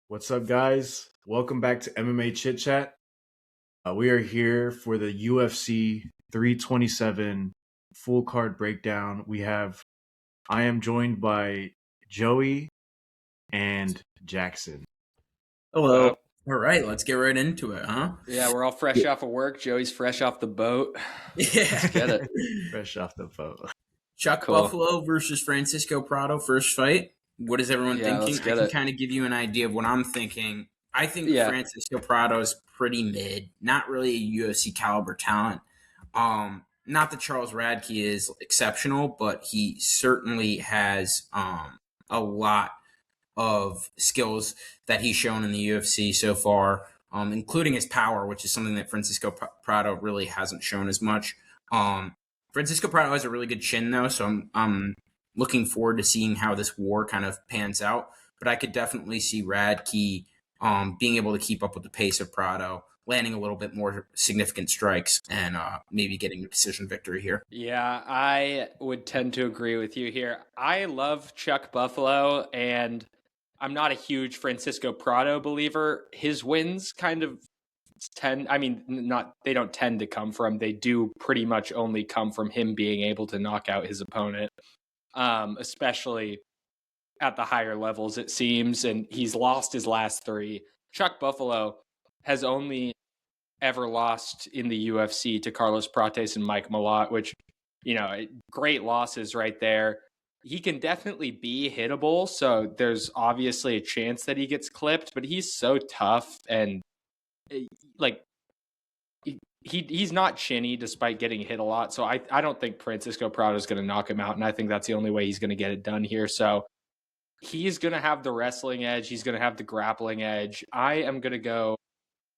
What's up, guys? Welcome back to MMA ChitChat. We are here for the UFC 327 full card breakdown. I am joined by Joey and Jackson. Hello. All right, let's get right into it, huh? Yeah, we're all fresh off of work. Joey's fresh off the boat. Let's get it. Fresh off the boat. Chuck Cool. Buffalo versus Francisco Prado, first fight. What is everyone Yeah, thinking? let's I get can it. kind of give you an idea of what I'm thinking. I think Yeah. Francisco Prado is pretty mid, not really a UFC caliber talent. Not that Charles Radke is exceptional, but he certainly has a lot of skills that he's shown in the UFC so far, including his power, which is something that Francisco Prado really hasn't shown as much. Francisco Prado has a really good chin, though, so I'm looking forward to seeing how this war kind of pans out. But I could definitely see Radke being able to keep up with the pace of Prado, landing a little bit more significant strikes, and maybe getting a decision victory here. Yeah, I would tend to agree with you here. I love Chuck Buffalo, and I'm not a huge Francisco Prado believer. His wins kind of they don't tend to come from, they do pretty much only come from him being able to knock out his opponent, especially at the higher levels, it seems. And he's lost his last three. Chuck Buffalo has only ever lost in the UFC to Carlos Prates and Mike Malott, which, great losses right there. He can definitely be hittable, so there's obviously a chance that he gets clipped, but he's so tough and he's not chinny despite getting hit a lot. So I don't think Francisco Prado is going to knock him out, and I think that's the only way he's going to get it done here. So he's going to have the wrestling edge. He's going to have the grappling edge. I am going to go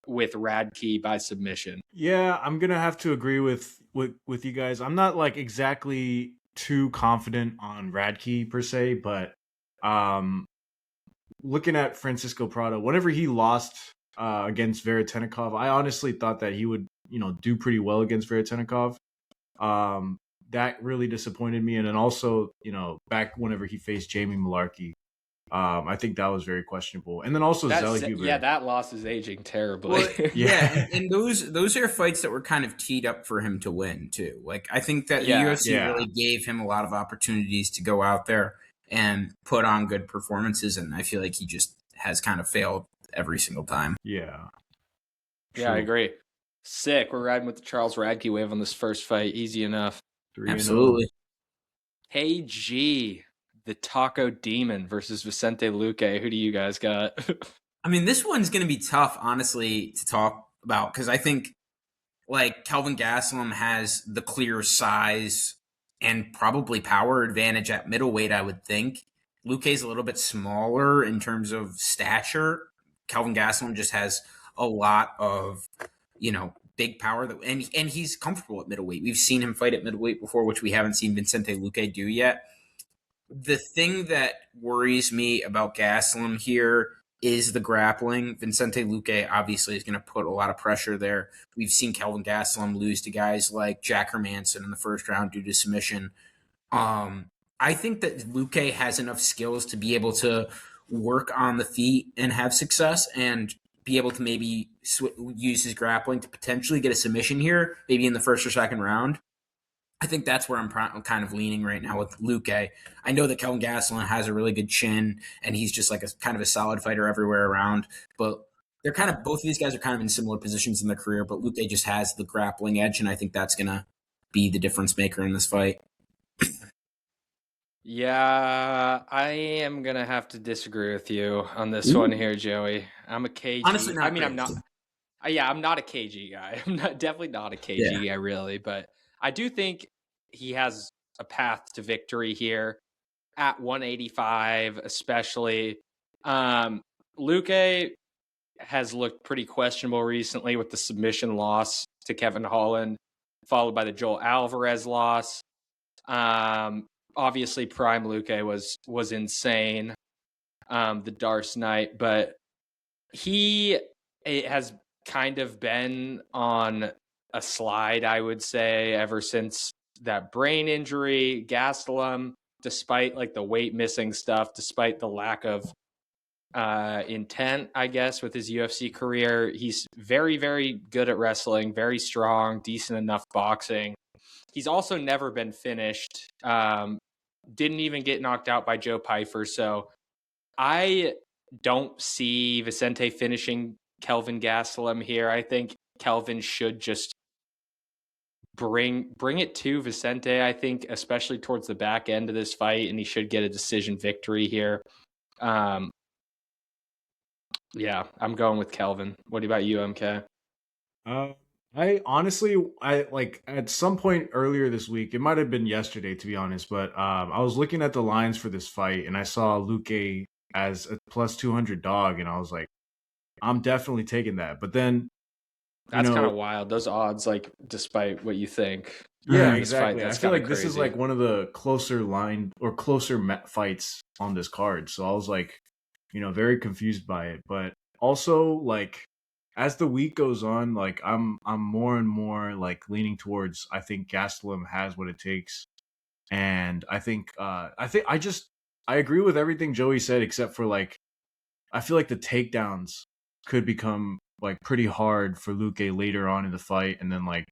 with Radke by submission. Yeah, I'm gonna have to agree with you guys. I'm not like exactly too confident on Radke per se, but looking at Francisco Prado, whenever he lost against Veretennikov, I honestly thought that he would, do pretty well against Veretennikov. That really disappointed me, and then also, back whenever he faced Jamie Malarkey, I think that was very questionable. And then also Zelly Huber. Yeah, that loss is aging terribly. Well, yeah, and those are fights that were kind of teed up for him to win too. Like, I think that the UFC really gave him a lot of opportunities to go out there and put on good performances, and I feel like he just has kind of failed every single time. Yeah. Yeah, I agree. Sick. We're riding with the Charles Radke wave on this first fight. Easy enough. 3-0. Absolutely. Hey, G, the Taco Demon versus Vicente Luque. Who do you guys got? I mean, this one's going to be tough, honestly, to talk about, because I think, like, Kelvin Gastelum has the clear size and probably power advantage at middleweight, I would think. Luque's a little bit smaller in terms of stature. Kelvin Gastelum just has a lot of, big power, and he's comfortable at middleweight. We've seen him fight at middleweight before, which we haven't seen Vicente Luque do yet. The thing that worries me about Gastelum here is the grappling. Vicente Luque obviously is going to put a lot of pressure there. We've seen Kelvin Gastelum lose to guys like Jack Hermanson in the first round due to submission. I think that Luque has enough skills to be able to work on the feet and have success, and be able to maybe use his grappling to potentially get a submission here, maybe in the first or second round. I think that's where I'm kind of leaning right now with Luque. I know that Kelvin Gastelum has a really good chin, and he's just like a kind of a solid fighter everywhere around. But they're kind of, both of these guys are kind of in similar positions in their career, but Luque just has the grappling edge, and I think that's going to be the difference maker in this fight. Yeah, I am going to have to disagree with you on this one here, Joey. I'm a KG. Honestly, not I'm not. I'm not a KG guy. I'm definitely not a KG guy, really. But I do think he has a path to victory here at 185, especially. Luque has looked pretty questionable recently with the submission loss to Kevin Holland, followed by the Joel Alvarez loss. Obviously, Prime Luque was insane, the Darce night, but it has kind of been on a slide, I would say, ever since that brain injury. Gastelum, despite like the weight missing stuff, despite the lack of intent, I guess, with his UFC career. He's very, very good at wrestling, very strong, decent enough boxing. He's also never been finished. Didn't even get knocked out by Joe Pyfer. So I don't see Vicente finishing Kelvin Gastelum here. I think Kelvin should just bring it to Vicente, I think, especially towards the back end of this fight, and he should get a decision victory here. Yeah, I'm going with Kelvin. What about you, MK? I honestly, I like at some point earlier this week, it might have been yesterday to be honest, but I was looking at the lines for this fight and I saw Luque as a plus 200 dog, and I was like, I'm definitely taking that. But then, that's kind of wild. Those odds, like, despite what you think. Yeah, exactly. Fight, I feel like crazy. This is like one of the closer fights on this card. So I was like, very confused by it. But also, like, as the week goes on, like I'm more and more like leaning towards, I think Gastelum has what it takes. And I think I agree with everything Joey said, except for like I feel like the takedowns could become like pretty hard for Luque later on in the fight. And then like,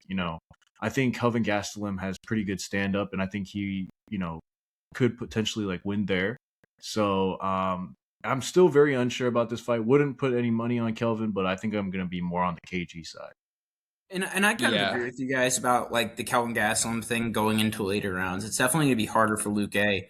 I think Kelvin Gastelum has pretty good stand up, and I think he, could potentially like win there. So I'm still very unsure about this fight. Wouldn't put any money on Kelvin, but I think I'm going to be more on the KG side. And I kind of agree with you guys about like the Kelvin Gastelum thing going into later rounds. It's definitely going to be harder for Luque,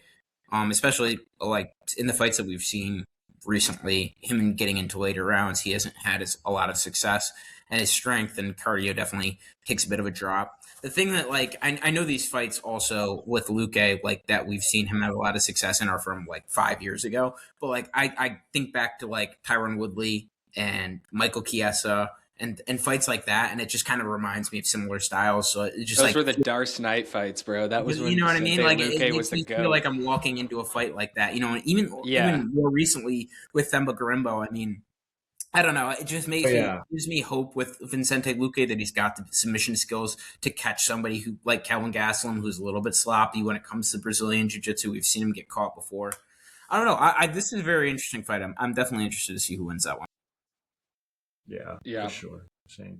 especially like in the fights that we've seen recently. Him getting into later rounds, he hasn't had a lot of success, and his strength and cardio definitely takes a bit of a drop. The thing that like I know these fights also with Luque, like that we've seen him have a lot of success in are from like 5 years ago. But like I think back to like Tyron Woodley and Michael Chiesa and fights like that, and it just kind of reminds me of similar styles. So it just those were the Darce Knight fights, bro. That was when, you know what I mean. Like Luque it was makes the me feel like I'm walking into a fight like that. Even more recently with Themba Garimbo. I mean, I don't know. It just gives me hope with Vicente Luque that he's got the submission skills to catch somebody who like Kelvin Gastelum, who's a little bit sloppy when it comes to Brazilian Jiu-Jitsu. We've seen him get caught before. I don't know. This is a very interesting fight. I'm definitely interested to see who wins that one. Yeah, for sure. Same.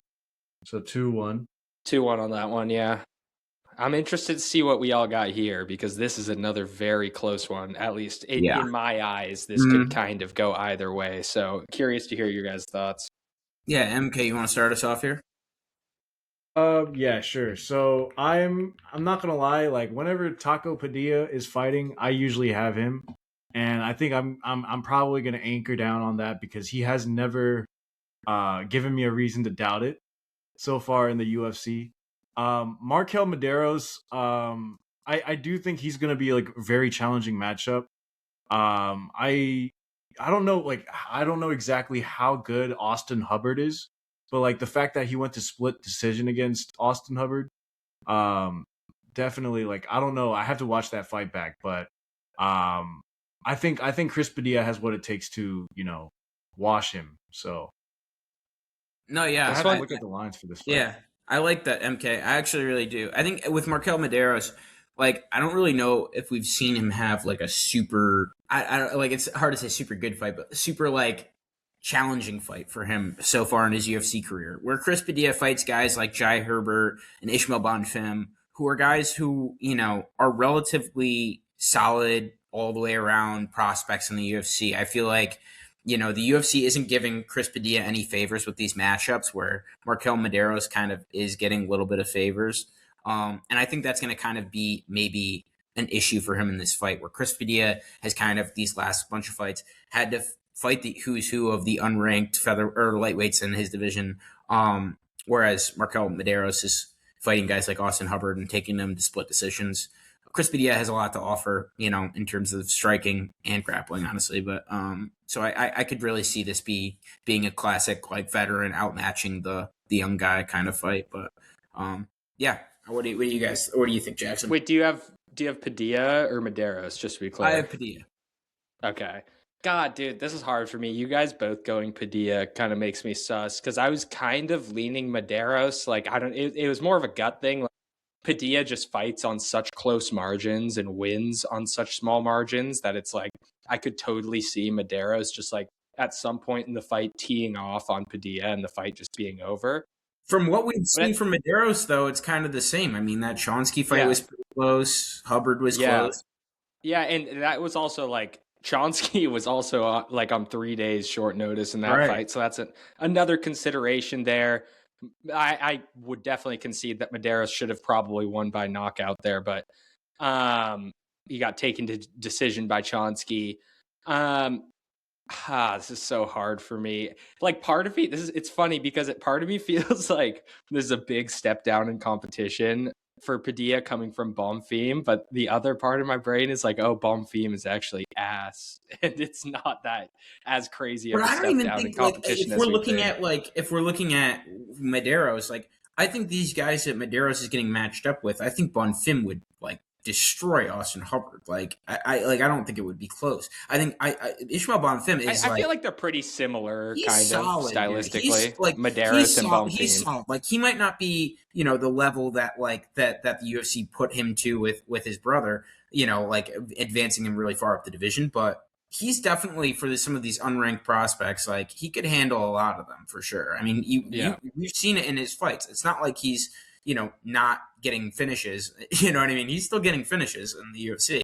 So 2-1. 2-1 on that one. Yeah. I'm interested to see what we all got here, because this is another very close one. At least in my eyes, this could kind of go either way. So curious to hear your guys' thoughts. Yeah, MK, you want to start us off here? Yeah, sure. So I'm not gonna lie. Like whenever Taco Padilla is fighting, I usually have him, and I think I'm probably gonna anchor down on that because he has never given me a reason to doubt it so far in the UFC. Markel Medeiros, I do think he's gonna be like a very challenging matchup. I don't know, like I don't know exactly how good Austin Hubbard is, but like the fact that he went to split decision against Austin Hubbard, definitely like I don't know. I have to watch that fight back, but I think Chris Padilla has what it takes to wash him. So no, yeah, I have to look at the lines for this fight. Yeah, I like that, MK. I actually really do. I think with Markel Medeiros, like I don't really know if we've seen him have like a super. I don't like. It's hard to say super good fight, but super like challenging fight for him so far in his UFC career. Where Chris Padilla fights guys like Jai Herbert and Ishmael Bonfim, who are guys who are relatively solid all the way around prospects in the UFC. I feel like the UFC isn't giving Chris Padilla any favors with these matchups, where Markel Medeiros kind of is getting a little bit of favors. And I think that's going to kind of be maybe an issue for him in this fight, where Chris Padilla has kind of these last bunch of fights had to fight the who's who of the unranked feather or lightweights in his division. Whereas Markel Medeiros is fighting guys like Austin Hubbard and taking them to split decisions. Chris Padilla has a lot to offer, in terms of striking and grappling, honestly. But so I could really see this being a classic like veteran outmatching the young guy kind of fight. But yeah, what do you think, Jackson? Wait, do you have Padilla or Medeiros? Just to be clear, I have Padilla. Okay. God, dude, this is hard for me. You guys both going Padilla kind of makes me sus, because I was kind of leaning Medeiros. Like it was more of a gut thing. Like, Padilla just fights on such close margins and wins on such small margins that it's like I could totally see Medeiros just like at some point in the fight teeing off on Padilla and the fight just being over. From what we've But seen from Medeiros, though, it's kind of the same. I mean, that Chonsky fight was pretty close. Hubbard was close. Yeah, and that was also like Chonsky was also like on 3 days short notice in that fight. So that's another consideration there. I would definitely concede that Medeiros should have probably won by knockout there, but he got taken to decision by Chonsky. This is so hard for me. Like part of me, it's funny because part of me feels like this is a big step down in competition for Padilla coming from Bonfim, but the other part of my brain is like, oh, Bonfim is actually ass, and it's not that as crazy of a step down in competition. If we're looking at Medeiros, like I think these guys that Medeiros is getting matched up with, I think Bonfim would like destroy Austin Hubbard. Like I don't think it would be close. I think Ishmael Bonfim is. I feel like they're pretty similar, kind of stylistically. Like Medeiros and Bonfim. He's solid. Like he might not be, the level that that the UFC put him to with his brother. Like advancing him really far up the division, but he's definitely for some of these unranked prospects. Like he could handle a lot of them for sure. I mean, we've seen it in his fights. It's not like he's not getting finishes. You know what I mean? He's still getting finishes in the UFC.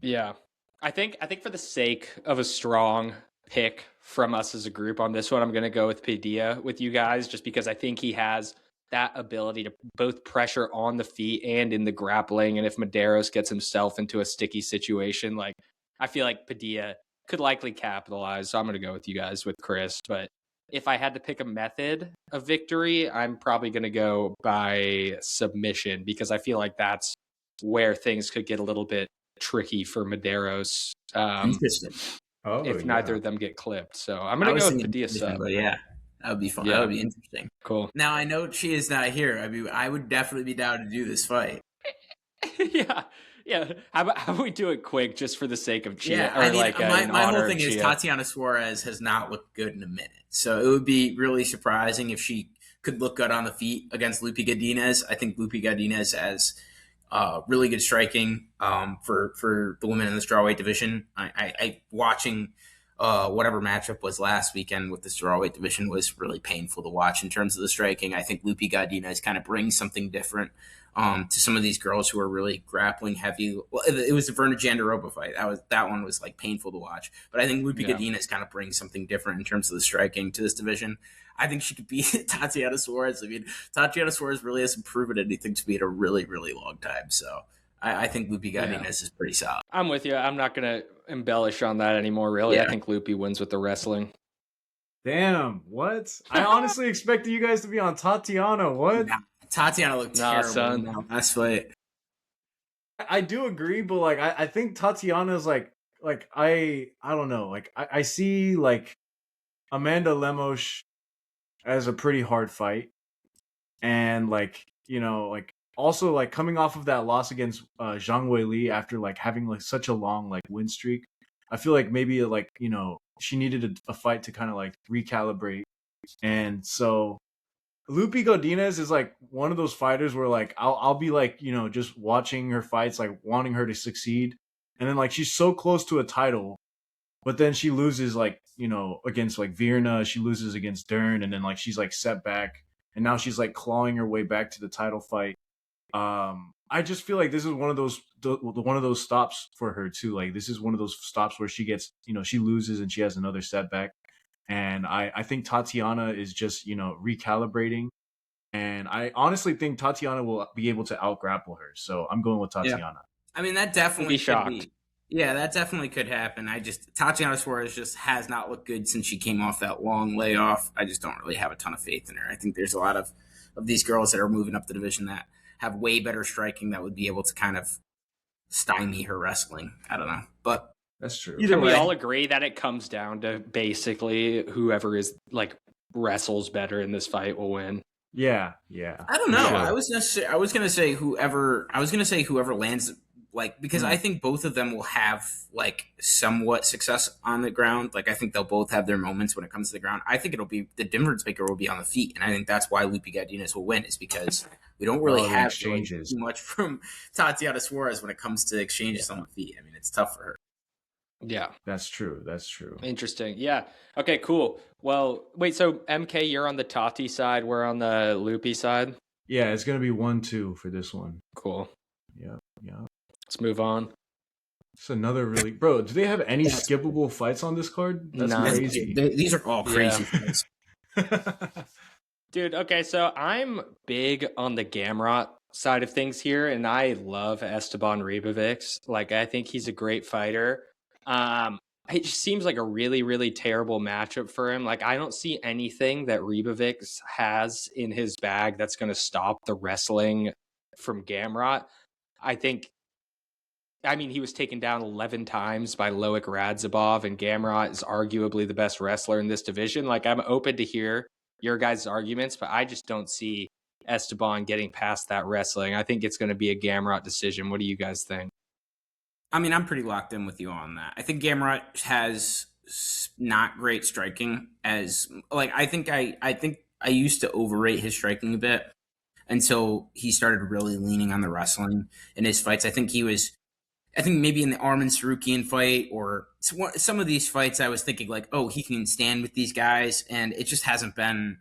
Yeah. I think for the sake of a strong pick from us as a group on this one, I'm going to go with Padilla with you guys, just because I think he has that ability to both pressure on the feet and in the grappling. And if Medeiros gets himself into a sticky situation, like I feel like Padilla could likely capitalize. So I'm going to go with you guys with Chris, but if I had to pick a method of victory, I'm probably going to go by submission, because I feel like that's where things could get a little bit tricky for Medeiros. Interesting. If neither of them get clipped. So I'm going to go with Padilla sub. But yeah, that would be fun. Yeah. That would be interesting. Cool. Now, I know she is not here. I mean, I would definitely be down to do this fight. Yeah. How about we do it quick just for the sake of Chia? Yeah, I mean, my whole thing is Tatiana Suarez has not looked good in a minute. So it would be really surprising if she could look good on the feet against Lupi Godinez. I think Lupi Godinez has really good striking for the women in the strawweight division. I watching whatever matchup was last weekend with the strawweight division was really painful to watch in terms of the striking. I think Lupi Godinez kind of brings something different to some of these girls who are really grappling heavy. Well, it was the Verna Jandiroba fight. That one was like painful to watch. But I think Lupi Godinez kind of brings something different in terms of the striking to this division. I think she could beat Tatiana Suarez. I mean, Tatiana Suarez really hasn't proven anything to me in a really, really long time. So I think Lupi Godinez is pretty solid. I'm with you. I'm not going to embellish on that anymore, really. I think Lupi wins with the wrestling. Damn, what? I honestly expected you guys to be on Tatiana. What? Nah, Tatiana looked terrible in that last fight. I do agree, but like I think Tatiana's like I don't know. Like I see like Amanda Lemos as a pretty hard fight. And like, like also like coming off of that loss against Zhang Weili after like having like such a long like win streak, I feel like maybe like, she needed a fight to kind of like recalibrate. And so Lupi Godinez is like one of those fighters where like I'll be like, just watching her fights, like wanting her to succeed. And then like she's so close to a title, but then she loses like, against like Virna, she loses against Dern, and then like she's like set back. And now she's like clawing her way back to the title fight. I just feel like this is one of those stops for her too. Like this is one of those stops where she gets, she loses and she has another setback. And I think Tatiana is just, recalibrating. And I honestly think Tatiana will be able to out-grapple her. So I'm going with Tatiana. Yeah. I mean, that definitely could be. Yeah, that definitely could happen. Tatiana Suarez just has not looked good since she came off that long layoff. I just don't really have a ton of faith in her. I think there's a lot of these girls that are moving up the division that have way better striking that would be able to kind of stymie her wrestling. I don't know, but that's true. Can we all agree that it comes down to basically whoever is like wrestles better in this fight will win? Yeah. I don't know. Yeah. I was gonna say whoever lands. Like, because I think both of them will have like somewhat success on the ground. Like, I think they'll both have their moments when it comes to the ground. I think it'll be the difference maker will be on the feet, and I think that's why Lupi Godinez will win, is because we don't really have exchanges too much from Tatiana Suarez when it comes to exchanges on the feet. I mean, it's tough for her. Yeah. That's true. That's true. Interesting. Yeah. Okay, cool. Well, wait, so MK, you're on the Tati side, we're on the Loopy side. Yeah, it's gonna be 1-2 for this one. Cool. Yeah, yeah. Let's move on. It's another really, bro. Do they have any skippable fights on this card? That's None. crazy. These are all crazy fights. Dude, okay, so I'm big on the Gamrot side of things here, and I love Esteban Ribovics. Like, I think he's a great fighter. It just seems like a really, really terrible matchup for him. Like, I don't see anything that Ribovics has in his bag that's going to stop the wrestling from Gamrot. He was taken down 11 times by Loic Radzhabov, and Gamrot is arguably the best wrestler in this division. Like, I'm open to hear your guys' arguments, but I just don't see Esteban getting past that wrestling. I think it's going to be a Gamrot decision. What do you guys think? I mean, I'm pretty locked in with you on that. I think Gamrot has not great striking. I think I used to overrate his striking a bit until he started really leaning on the wrestling in his fights. I think maybe in the Arman Sarukian fight or some of these fights, I was thinking like, oh, he can stand with these guys, and it just hasn't been.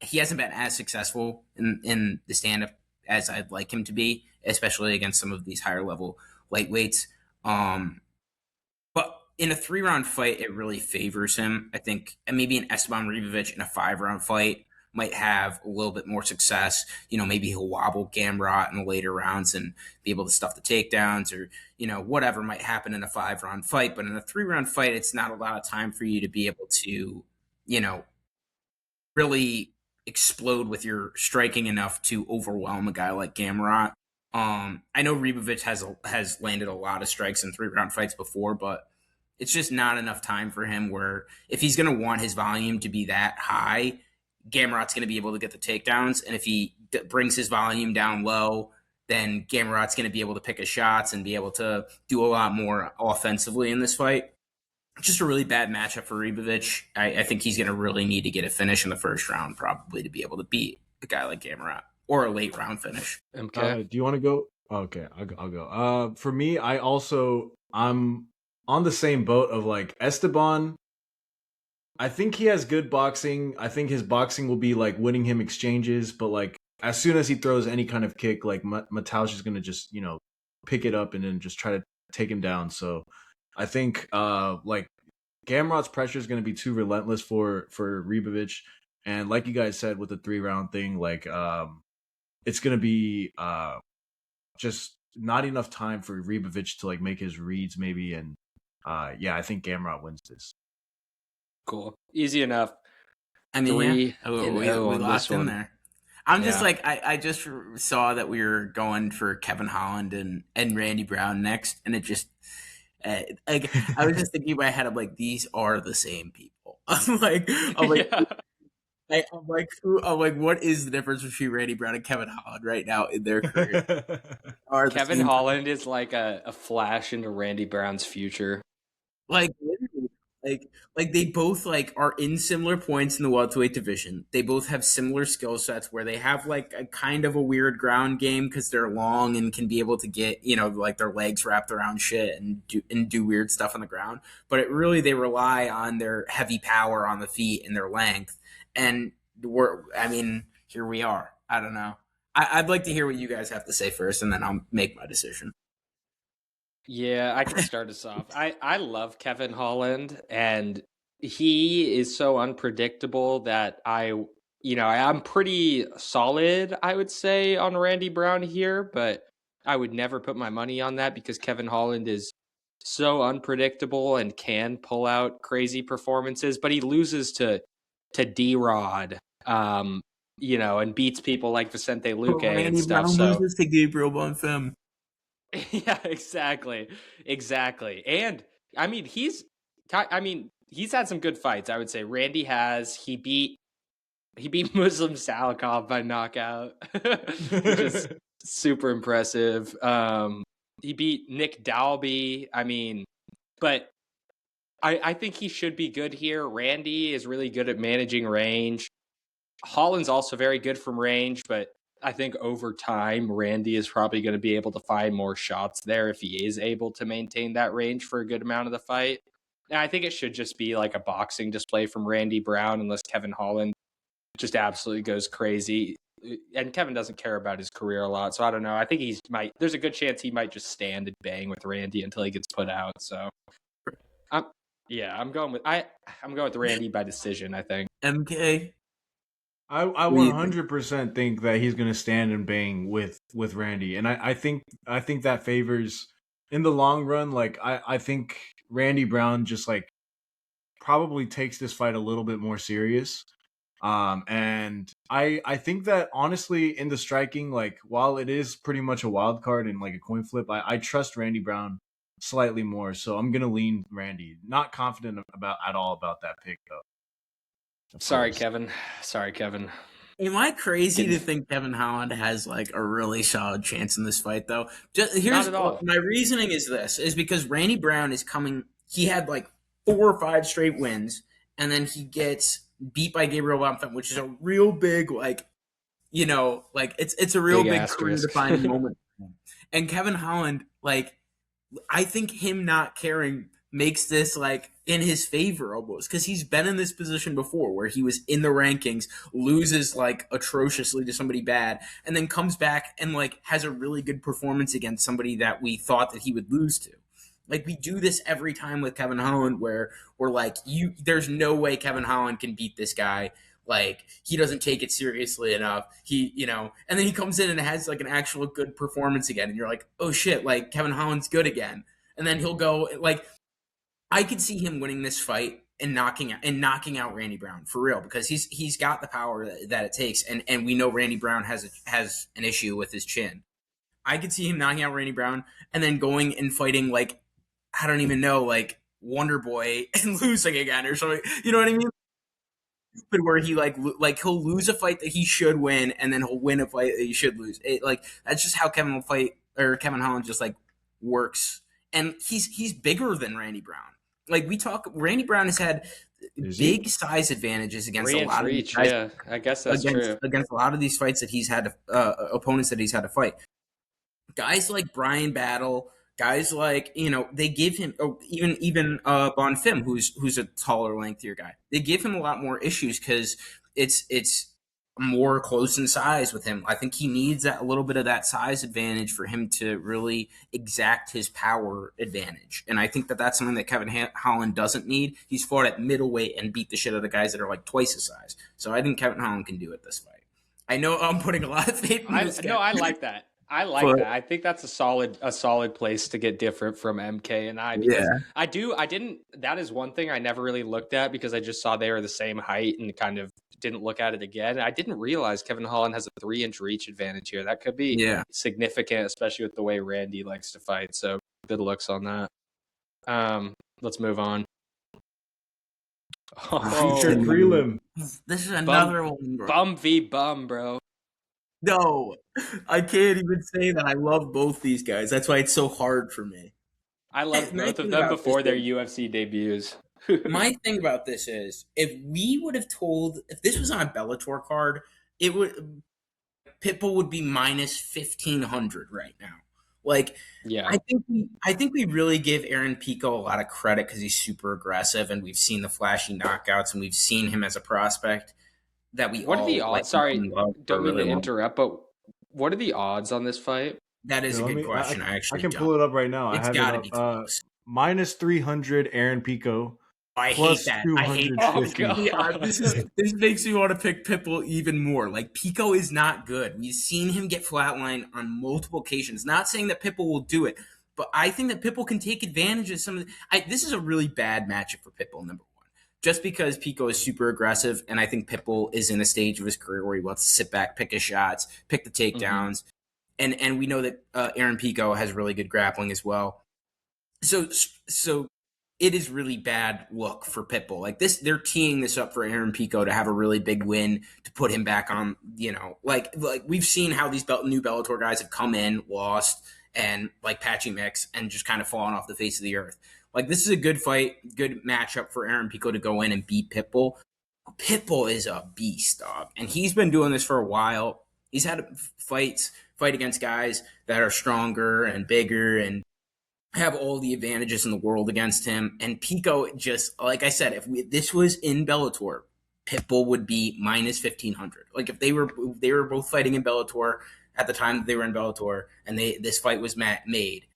He hasn't been as successful in the stand up as I'd like him to be, especially against some of these higher level lightweights. But in a 3-round fight, it really favors him. I think, and maybe an Esteban Ribovic in a 5-round fight might have a little bit more success. Maybe he'll wobble Gamrot in the later rounds and be able to stuff the takedowns, or whatever might happen in a 5-round fight. But in a 3-round fight, it's not a lot of time for you to be able to really explode with your striking enough to overwhelm a guy like Gamrot. I know Ribovic has landed a lot of strikes in 3-round fights before, but it's just not enough time for him where if he's going to want his volume to be that high, Gamrot's going to be able to get the takedowns. And if he brings his volume down low, then Gamrot's going to be able to pick his shots and be able to do a lot more offensively in this fight. Just a really bad matchup for Ribovic. I think he's going to really need to get a finish in the first round probably to be able to beat a guy like Gamrot, or a late round finish. Okay. Do you want to go? Okay, I'll go. For me, I'm on the same boat of like Esteban. I think he has good boxing. I think his boxing will be like winning him exchanges, but like as soon as he throws any kind of kick, like Mataush is going to just, pick it up and then just try to take him down. So I think like Gamrot's pressure is going to be too relentless for Ribovic. And like you guys said with the 3-round thing, like it's going to be just not enough time for Ribovic to like make his reads maybe. And I think Gamrot wins this. Cool. Easy enough. I mean, we locked in there. I'm just like, I just saw that we were going for Kevin Holland and Randy Brown next, and it just, I was just thinking in my head, I'm like, these are the same people. I'm like, what is the difference between Randy Brown and Kevin Holland right now in their career? Kevin Holland is like a flash into Randy Brown's future. Like literally, like they both like are in similar points in the welterweight division. They both have similar skill sets where they have like a kind of a weird ground game because they're long and can be able to get like their legs wrapped around shit and do weird stuff on the ground. But they rely on their heavy power on the feet and their length. And here we are. I don't know. I'd like to hear what you guys have to say first, and then I'll make my decision. Yeah, I can start us off. I love Kevin Holland, and he is so unpredictable that I'm pretty solid, I would say, on Randy Brown here, but I would never put my money on that because Kevin Holland is so unpredictable and can pull out crazy performances, but he loses to D-Rod, and beats people like Vicente Luque and stuff. Randy Brown loses to Gabriel Bonfim. Yeah, exactly. And he's had some good fights, I would say. Randy he beat Muslim Salikov by knockout, which is super impressive. He beat Nick Dalby. But I think he should be good here. Randy is really good at managing range. Holland's also very good from range, but I think over time, Randy is probably going to be able to find more shots there if he is able to maintain that range for a good amount of the fight. And I think it should just be like a boxing display from Randy Brown, unless Kevin Holland just absolutely goes crazy. And Kevin doesn't care about his career a lot, so I don't know. I think there's a good chance he might just stand and bang with Randy until he gets put out. So, I'm going with Randy by decision, I think. MK. I 100% think that he's going to stand and bang with Randy, and I think that favors in the long run. Like I think Randy Brown just like probably takes this fight a little bit more serious. And I think that honestly in the striking, like while it is pretty much a wild card and like a coin flip, I trust Randy Brown slightly more. So I'm gonna lean Randy. Not confident at all about that pick though. Sorry, Kevin. Am I crazy to think Kevin Holland has like a really solid chance in this fight though? Here's Not at all. My reasoning is because Randy Brown is coming. He had like 4 or 5 straight wins, and then he gets beat by Gabriel Bonfim, which is a real big, like, like it's a real big career-defining moment for him. And Kevin Holland, like, I think him not caring makes this like in his favor almost, because he's been in this position before where he was in the rankings, loses like atrociously to somebody bad, and then comes back and like has a really good performance against somebody that we thought that he would lose to. Like, we do this every time with Kevin Holland where we're like, there's no way Kevin Holland can beat this guy. Like, he doesn't take it seriously enough. And then he comes in and has like an actual good performance again. And you're like, oh shit, like Kevin Holland's good again. And then he'll go like, I could see him winning this fight and knocking out Randy Brown for real, because he's got the power that it takes. And we know Randy Brown has an issue with his chin. I could see him knocking out Randy Brown and then going and fighting like, I don't even know, like Wonder Boy and losing again or something. You know what I mean? Where he like he'll lose a fight that he should win, and then he'll win a fight that he should lose. That's just how Kevin Holland just like works. And he's bigger than Randy Brown. Like, Randy Brown has had big size advantages against a lot of these guys. Yeah, I guess that's true. Against a lot of these fights that he's had opponents that he's had to fight. Guys like Brian Battle. Guys like, they give him, even Bonfim, who's a taller, lengthier guy. They give him a lot more issues because it's more close in size with him. I think he needs a little bit of that size advantage for him to really exact his power advantage. And I think that that's something that Kevin Holland doesn't need. He's fought at middleweight and beat the shit out of guys that are like twice his size. So I think Kevin Holland can do it this fight. I know I'm putting a lot of faith in this guy. No, I like that. That. I think that's a solid place to get different from MK and I, because that is one thing I never really looked at, because I just saw they were the same height and kind of didn't look at it again. I didn't realize Kevin Holland has a 3-inch reach advantage here. That could be significant, especially with the way Randy likes to fight. So good looks on that. Let's move on. Future prelim. This is another one, bro. Bum v bum, bro. No, I can't even say that. I love both these guys. That's why it's so hard for me. I love both of them before their UFC debuts. My thing about this is, if this was on a Bellator card, Pitbull would be minus 1,500 right now. Like, yeah, I think we really give Aaron Pico a lot of credit because he's super aggressive, and we've seen the flashy knockouts, and we've seen him as a prospect that we. What are the odds? Sorry, don't mean to interrupt, but what are the odds on this fight? That is a good question. I can pull it up right now. It's got to be close. Minus 300 Aaron Pico. I hate that. Oh, God. This makes me want to pick Pitbull even more. Like, Pico is not good. We've seen him get flatlined on multiple occasions. Not saying that Pitbull will do it, but I think that Pitbull can take advantage of some of this is a really bad matchup for Pitbull, number one. Just because Pico is super aggressive, and I think Pitbull is in a stage of his career where he wants to sit back, pick his shots, pick the takedowns. Mm-hmm. And we know that Aaron Pico has really good grappling as well. So it is really bad look for Pitbull. Like this, they're teeing this up for Aaron Pico to have a really big win to put him back on, like we've seen how these new Bellator guys have come in, lost, and like Patchy Mix and just kind of fallen off the face of the earth. Like, this is a good fight, good matchup for Aaron Pico to go in and beat Pitbull. Pitbull is a beast, dog. And he's been doing this for a while. He's had fight against guys that are stronger and bigger and have all the advantages in the world against him. And Pico, just like I said, if this was in Bellator, Pitbull would be minus 1,500. Like if they were both fighting in Bellator at the time that they were in Bellator, and this fight was made.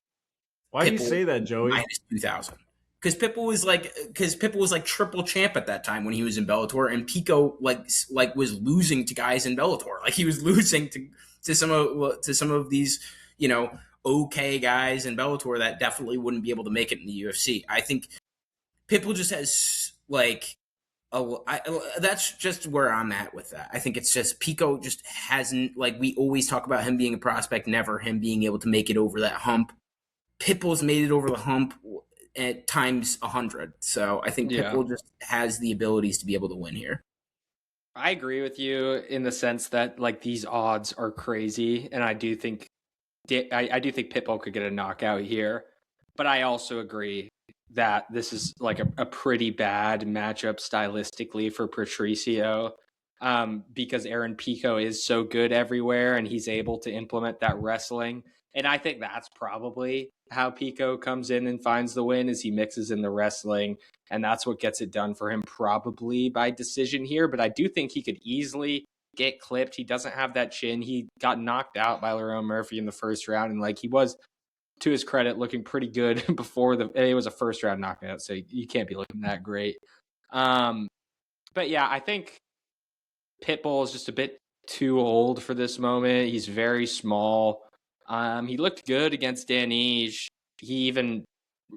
Why do you say that, Joey? Minus 2,000. Because Pitbull was like triple champ at that time when he was in Bellator, and Pico like was losing to guys in Bellator. Like he was losing to some of these, you know, okay guys in Bellator that definitely wouldn't be able to make it in the UFC. I think Pitbull just has like that's just where I'm at with that. I think it's just Pico just hasn't, like, we always talk about him being a prospect, never him being able to make it over that hump. Pitbull's made it over the hump at times 100. So I think Pitbull just has the abilities to be able to win here. I agree with you in the sense that like these odds are crazy, and I do think Pitbull could get a knockout here, but I also agree that this is like a pretty bad matchup stylistically for Patricio, because Aaron Pico is so good everywhere and he's able to implement that wrestling. And I think that's probably how Pico comes in and finds the win, is he mixes in the wrestling, and that's what gets it done for him, probably by decision here. But I do think he could easily get clipped. He doesn't have that chin. He got knocked out by Lerone Murphy in the first round, and like he was, to his credit, looking pretty good before it was a first round knockout, so you can't be looking that great. But yeah, I think Pitbull is just a bit too old for this moment. He's very small. He looked good against Danige. He even,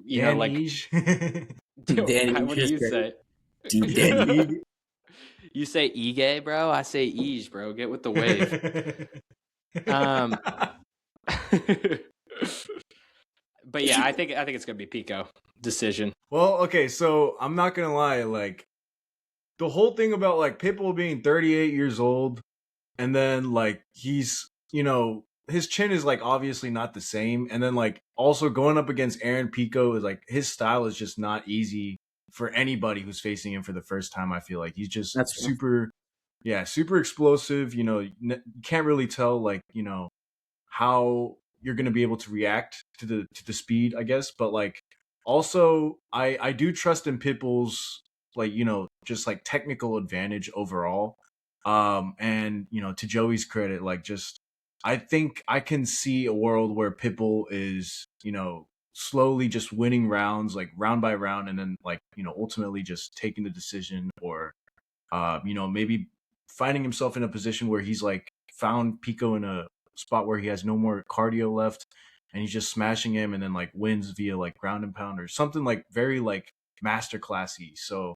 Danige? What do you say? Danige. You say Ige, bro? I say Ige, bro. Get with the wave. But yeah, I think it's gonna be Pico decision. Well, okay, so I'm not gonna lie, like the whole thing about like Pitbull being 38 years old, and then like he's, you know, his chin is like obviously not the same, and then like also going up against Aaron Pico is like his style is just not easy for anybody who's facing him for the first time. I feel like he's just super explosive. You know, you can't really tell like, you know, how you're going to be able to react to the speed, I guess. But like, also I do trust in Pitbull's, like, you know, just like technical advantage overall. And, you know, to Joey's credit, like just, I think I can see a world where Pitbull is, you know, slowly just winning rounds, like round by round, and then like, you know, ultimately just taking the decision, or, you know, maybe finding himself in a position where he's like found Pico in a spot where he has no more cardio left and he's just smashing him, and then like wins via like ground and pound or something like very like masterclassy. So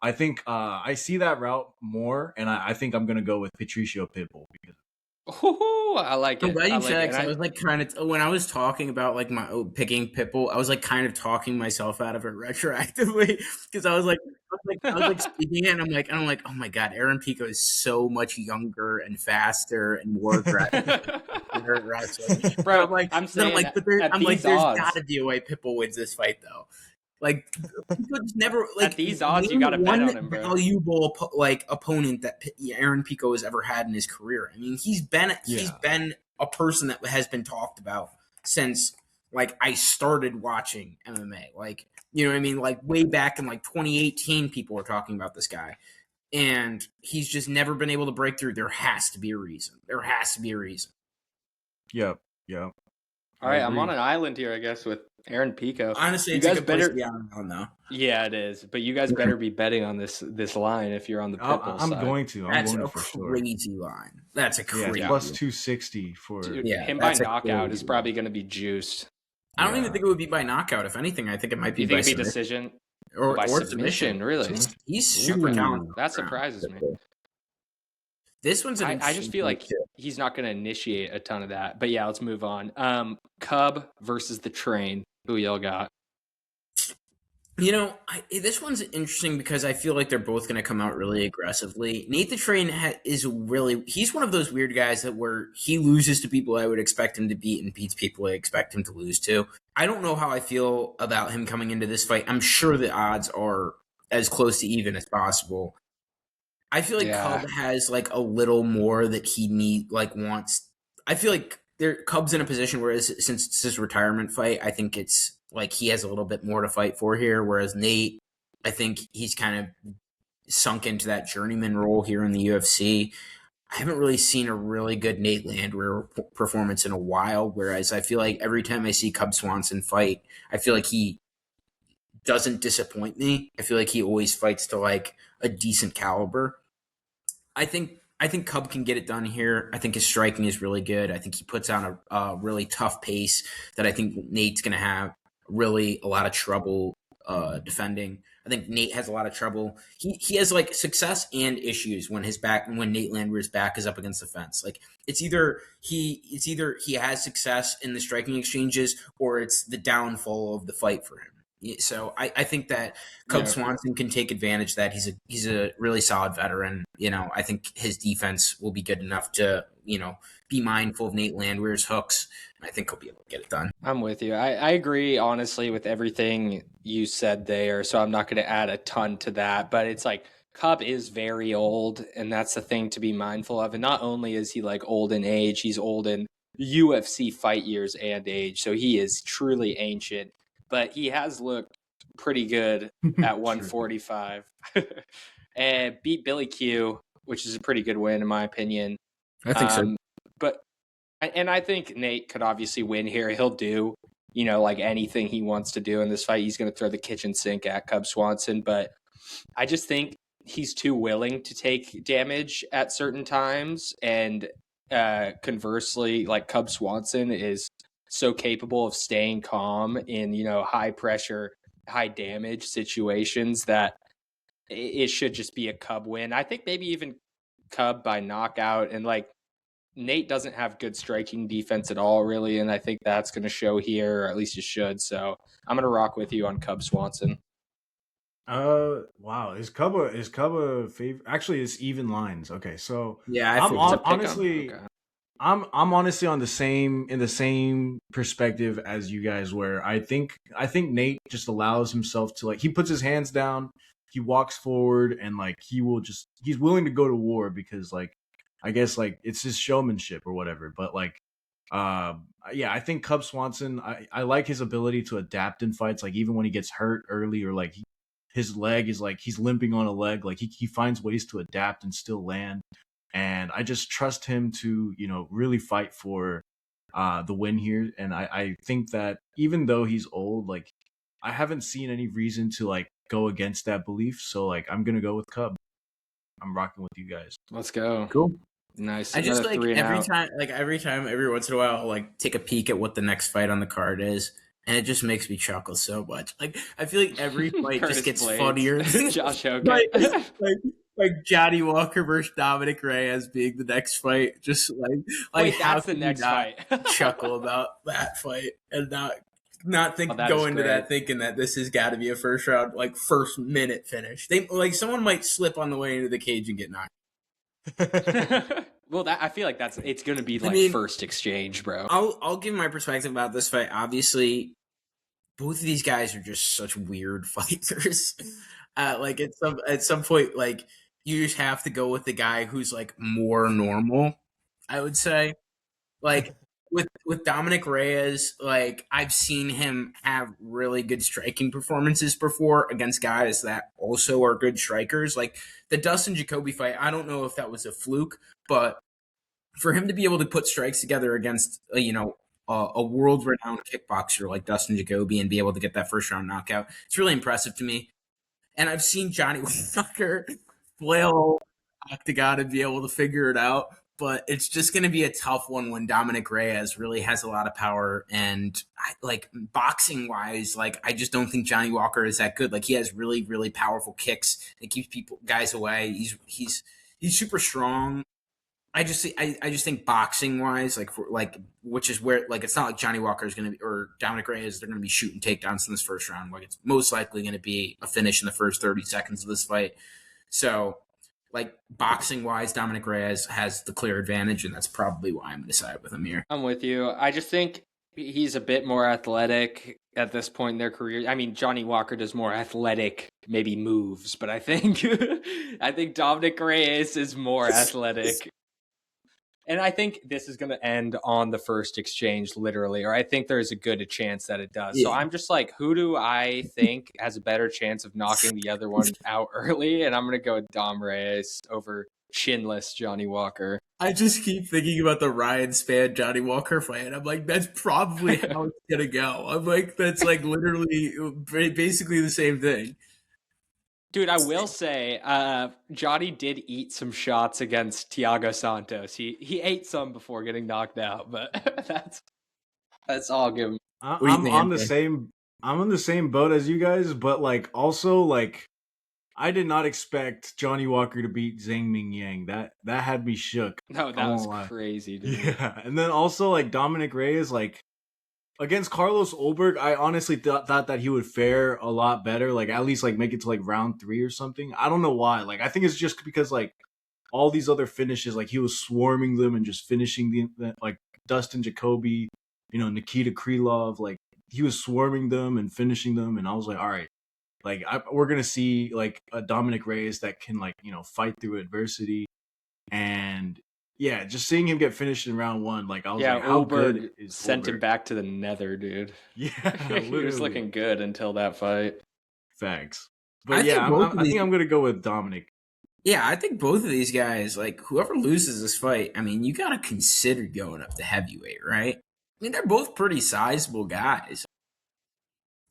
I think I see that route more, and I think I'm gonna go with Patricio Pitbull because I like it. I'm glad you said that, I was like trying to, when I was talking about like my picking Pitbull, I was like kind of talking myself out of it retroactively, because I was like speaking it, and I'm like, oh my god, Aaron Pico is so much younger and faster and more aggressive. Bro, I'm saying, there's got to be a way Pitbull wins this fight though. Like, never like at these odds, you got to bet on him, bro. Valuable like opponent that Aaron Pico has ever had in his career. I mean, he's been a person that has been talked about since like I started watching MMA. Like, you know what I mean? Like way back in like 2018, people were talking about this guy, and he's just never been able to break through. There has to be a reason. Yep. All right, I'm on an island here, I guess, with Aaron Pico. Honestly, you it's guys a good place to be on though. Yeah, it is. But you guys better be betting on this line if you're on the Pitbull side. I'm going to. That's a crazy line. That's a crazy plus 260 for him by knockout is probably going to be juiced. I don't even think it would be by knockout. If anything, I think it might be by decision or by submission. Really, he's super talented. That surprises me. This one's I just feel like he's not going to initiate a ton of that. But yeah, let's move on. Cub versus the Train. Who y'all got? You know, this one's interesting because I feel like they're both going to come out really aggressively. Nate the Train he's one of those weird guys that where he loses to people I would expect him to beat and beats people I expect him to lose to. I don't know how I feel about him coming into this fight. I'm sure the odds are as close to even as possible. I feel like Yeah. Cub has like a little more that he wants. I feel like Cub's in a position where since it's his retirement fight, I think it's like he has a little bit more to fight for here. Whereas Nate, I think he's kind of sunk into that journeyman role here in the UFC. I haven't really seen a really good Nate Landwehr performance in a while. Whereas I feel like every time I see Cub Swanson fight, I feel like he doesn't disappoint me. I feel like he always fights to like a decent caliber. I think Cub can get it done here. I think his striking is really good. I think he puts on a really tough pace that I think Nate's going to have really a lot of trouble defending. I think Nate has a lot of trouble. He has like success and issues when Nate Landwehr's back is up against the fence. Like it's either he has success in the striking exchanges or it's the downfall of the fight for him. So I think that Cub Swanson can take advantage of that. He's a really solid veteran. I think his defense will be good enough to, be mindful of Nate Landwehr's hooks. I think he'll be able to get it done. I'm with you. I agree, honestly, with everything you said there. So I'm not going to add a ton to that. But it's like Cub is very old, and that's the thing to be mindful of. And not only is he like old in age, he's old in UFC fight years and age. So he is truly ancient. But he has looked pretty good at 145 and beat Billy Q, which is a pretty good win in my opinion. I think so. But I think Nate could obviously win here. He'll do, like anything he wants to do in this fight. He's going to throw the kitchen sink at Cub Swanson. But I just think he's too willing to take damage at certain times. And conversely, like Cub Swanson is so capable of staying calm in, high pressure, high damage situations that it should just be a Cub win. I think maybe even Cub by knockout. And like Nate doesn't have good striking defense at all, really. And I think that's going to show here, or at least it should. So I'm going to rock with you on Cub Swanson. Wow. Is Cub a favorite? Actually, it's even lines. Okay. So yeah, I'm honestly in the same perspective as you guys, where I think Nate just allows himself to, like, he puts his hands down, he walks forward, and like he's willing to go to war because, like, I guess like it's his showmanship or whatever. But like yeah, I think Cub Swanson, I like his ability to adapt in fights, like even when he gets hurt early or like his leg is like he's limping on a leg, like he finds ways to adapt and still land. And I just trust him to, really fight for the win here. And I think that even though he's old, like I haven't seen any reason to like go against that belief. So like I'm gonna go with Cub. I'm rocking with you guys. Let's go. Cool. Nice. I just like every once in a while, I'll like take a peek at what the next fight on the card is. And it just makes me chuckle so much. Like I feel like every fight just gets funnier. Josh Hogan. like Johnny Walker versus Dominic Reyes being the next fight. Just like Wait, how that's the can next you not fight. chuckle about that fight and not think that go is into great. that thinking that this has got to be a first round, like first minute finish. They like someone might slip on the way into the cage and get knocked. Well, I feel like it's going to be like first exchange, bro. I'll give my perspective about this fight. Obviously, both of these guys are just such weird fighters. Like at some point, like you just have to go with the guy who's like more normal, I would say. Like with Dominic Reyes, like I've seen him have really good striking performances before against guys that also are good strikers. Like the Dustin Jacoby fight, I don't know if that was a fluke, but for him to be able to put strikes together against a world-renowned kickboxer like Dustin Jacoby and be able to get that first-round knockout, it's really impressive to me. And I've seen Johnny Walker flail octagon and be able to figure it out, but it's just going to be a tough one when Dominic Reyes really has a lot of power. And like boxing-wise, like I just don't think Johnny Walker is that good. Like he has really, really powerful kicks that keeps guys away. He's super strong. I just think boxing wise, which is where like it's not like Johnny Walker is going to be or Dominic Reyes they're going to be shooting takedowns in this first round. Like it's most likely going to be a finish in the first 30 seconds of this fight. So, like boxing wise, Dominic Reyes has the clear advantage, and that's probably why I'm going to side with him here. I'm with you. I just think He's a bit more athletic at this point in their career. I mean, Johnny Walker does more athletic, maybe moves, but I think I think Dominic Reyes is more athletic. And I think this is going to end on the first exchange, literally, or I think there's a good chance that it does. So I'm just like, who do I think has a better chance of knocking the other one out early? And I'm going to go with Dom Reyes over chinless Johnny Walker. I just keep thinking about the Ryan Spann Johnny Walker fight. I'm like, that's probably how it's going to go. I'm like, that's like literally basically the same thing. Dude, I will say, Johnny did eat some shots against Thiago Santos. He ate some before getting knocked out, but that's all good. I'm on the same boat as you guys, but like also like I did not expect Johnny Walker to beat Zhang Ming Yang. That had me shook. No, that was crazy, dude. Yeah, and then also like Dominic Reyes, like against Carlos Ulberg, I honestly thought that he would fare a lot better. Like at least like make it to like round 3 or something. I don't know why. Like I think it's just because like all these other finishes, like he was swarming them and just finishing the like Dustin Jacoby, Nikita Krylov, like he was swarming them and finishing them, and I was like, all right. Like we're gonna see like a Dominic Reyes that can like fight through adversity, and yeah, just seeing him get finished in round 1, like I was like, how good is sent Ulberg? him back to the nether, dude. Yeah, he was looking good until that fight. Facts, but I think I'm gonna go with Dominic. Yeah, I think both of these guys, like whoever loses this fight, I mean, you gotta consider going up to heavyweight, right? I mean, they're both pretty sizable guys.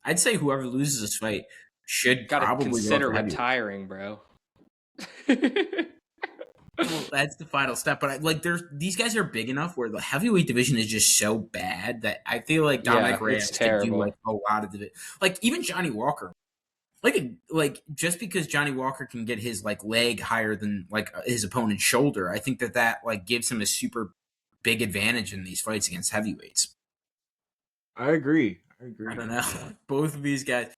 I'd say whoever loses this fight should probably consider retiring, bro. Well, that's the final step. But these guys are big enough where the heavyweight division is just so bad that I feel like Dominic Reyes could do like a lot of it. Like even Johnny Walker, like just because Johnny Walker can get his like leg higher than like his opponent's shoulder, I think that like gives him a super big advantage in these fights against heavyweights. I agree. I don't know. Both of these guys.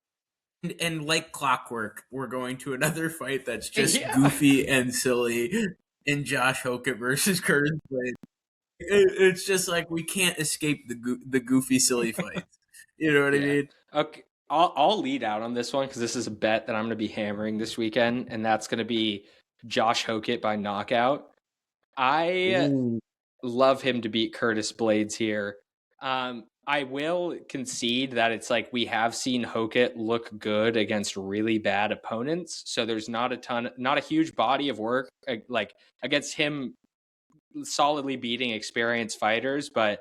And like clockwork, we're going to another fight that's just goofy and silly in Josh Hokett versus Curtis Blades. It's just like we can't escape the goofy, silly fights. You know what I mean? Okay, I'll lead out on this one because this is a bet that I'm going to be hammering this weekend, and that's going to be Josh Hokett by knockout. I love him to beat Curtis Blades here. I will concede that it's like we have seen Hokett look good against really bad opponents. So there's not a huge body of work like against him solidly beating experienced fighters, but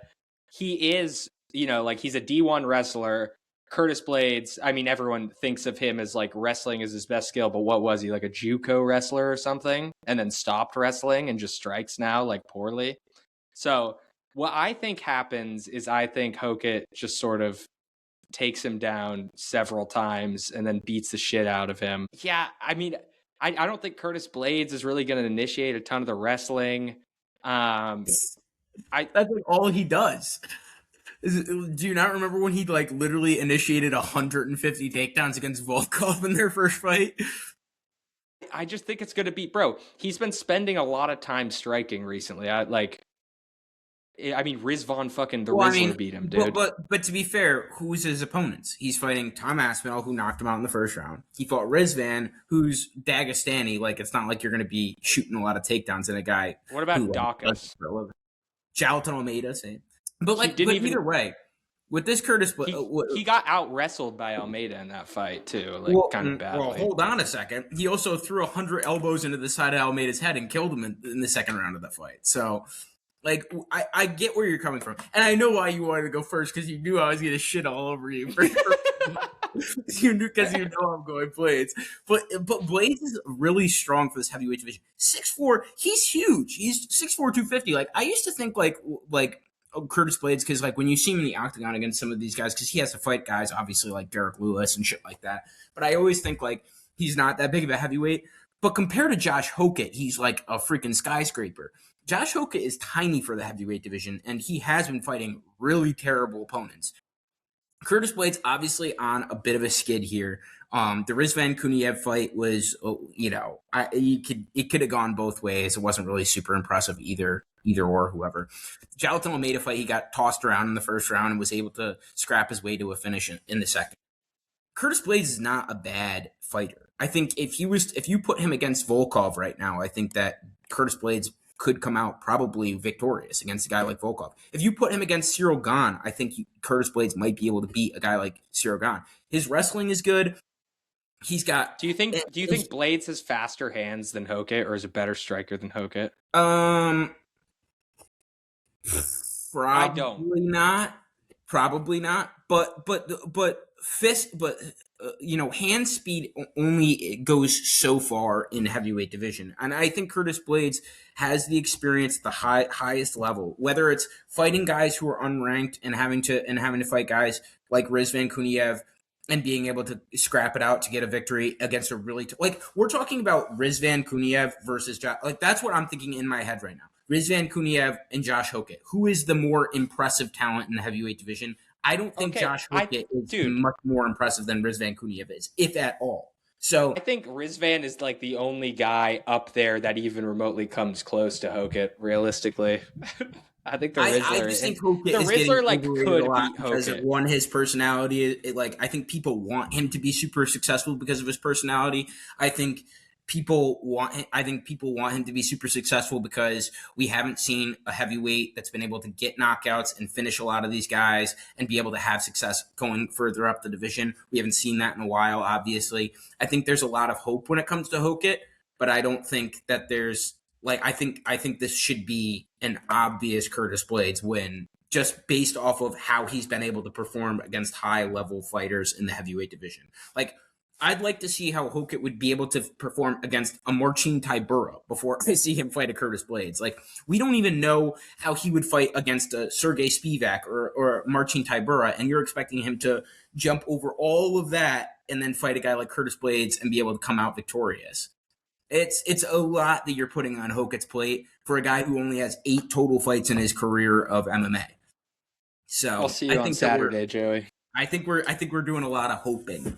he is, like he's a D1 wrestler. Curtis Blades, I mean, everyone thinks of him as like wrestling is his best skill, but what was he, like a JUCO wrestler or something? And then stopped wrestling and just strikes now like poorly. So what I think happens is I think Hokett just sort of takes him down several times and then beats the shit out of him. Yeah, I mean, I don't think Curtis Blades is really going to initiate a ton of the wrestling. That's like all he does. Do you not remember when he like literally initiated 150 takedowns against Volkov in their first fight? I just think it's going to be, bro. He's been spending a lot of time striking recently. I mean, Rizvan fucking the Rizzler beat him, dude. But to be fair, who's his opponents? He's fighting Tom Aspinall, who knocked him out in the first round. He fought Rizvan, who's Dagestani. Like, it's not like you're going to be shooting a lot of takedowns in a guy. What about Dawkins? Jalton Almeida, same. But either way, with this Curtis, he got out wrestled by Almeida in that fight too, kind of badly. Well, hold on a second. He also threw 100 elbows into the side of Almeida's head and killed him in the second round of the fight. So. Like, I get where you're coming from. And I know why you wanted to go first, because you knew I was going to shit all over you. Because you know I'm going Blades. But Blades is really strong for this heavyweight division. 6'4", he's huge. He's 6'4", 250. Like, I used to think, like Curtis Blades, because, like, when you see him in the octagon against some of these guys, because he has to fight guys, obviously, like Derek Lewis and shit like that. But I always think, like, he's not that big of a heavyweight. But compared to Josh Hokett, he's like a freaking skyscraper. Josh Hokett is tiny for the heavyweight division, and he has been fighting really terrible opponents. Curtis Blades obviously on a bit of a skid here. The Rizvan Kuniev fight was, it could have gone both ways. It wasn't really super impressive either or whoever. Jailton Almeida fight, he got tossed around in the first round and was able to scrap his way to a finish in the second. Curtis Blades is not a bad fighter. I think if you put him against Volkov right now, I think that Curtis Blades could come out probably victorious against a guy like Volkov. If you put him against Cyril Gane, I think Curtis Blades might be able to beat a guy like Cyril Gane. His wrestling is good. He's got. Do you think Blades has faster hands than Hokit, or is a better striker than Hokit? Probably not. Probably not. But hand speed only goes so far in heavyweight division, and I think Curtis Blades has the experience at the highest level. Whether it's fighting guys who are unranked and having to fight guys like Rizvan Kuniev and being able to scrap it out to get a victory against a really we're talking about Rizvan Kuniev versus that's what I'm thinking in my head right now. Rizvan Kuniev and Josh Hokit. Who is the more impressive talent in the heavyweight division? I don't think Josh Hokit is much more impressive than Rizvan Kuniev is, if at all. So I think Rizvan is like the only guy up there that even remotely comes close to Hokit, realistically. I think the Rizzler. I just think Hokit the is Rizzler like could beat because Hokit. One, his personality. I think people want him to be super successful because of his personality. I think people want him to be super successful because we haven't seen a heavyweight that's been able to get knockouts and finish a lot of these guys and be able to have success going further up the division. We haven't seen that in a while, obviously. I think there's a lot of hope when it comes to Hokit, but I don't think that there's I think this should be an obvious Curtis Blades win just based off of how he's been able to perform against high-level fighters in the heavyweight division. I'd like to see how Hokit would be able to perform against a Marcin Tybura before I see him fight a Curtis Blades. We don't even know how he would fight against a Sergey Spivak or Marcin Tybura, and you're expecting him to jump over all of that and then fight a guy like Curtis Blades and be able to come out victorious. It's a lot that you're putting on Hokit's plate for a guy who only has 8 total fights in his career of MMA. So I'll see you on Saturday, Joey. I think we're doing a lot of hoping.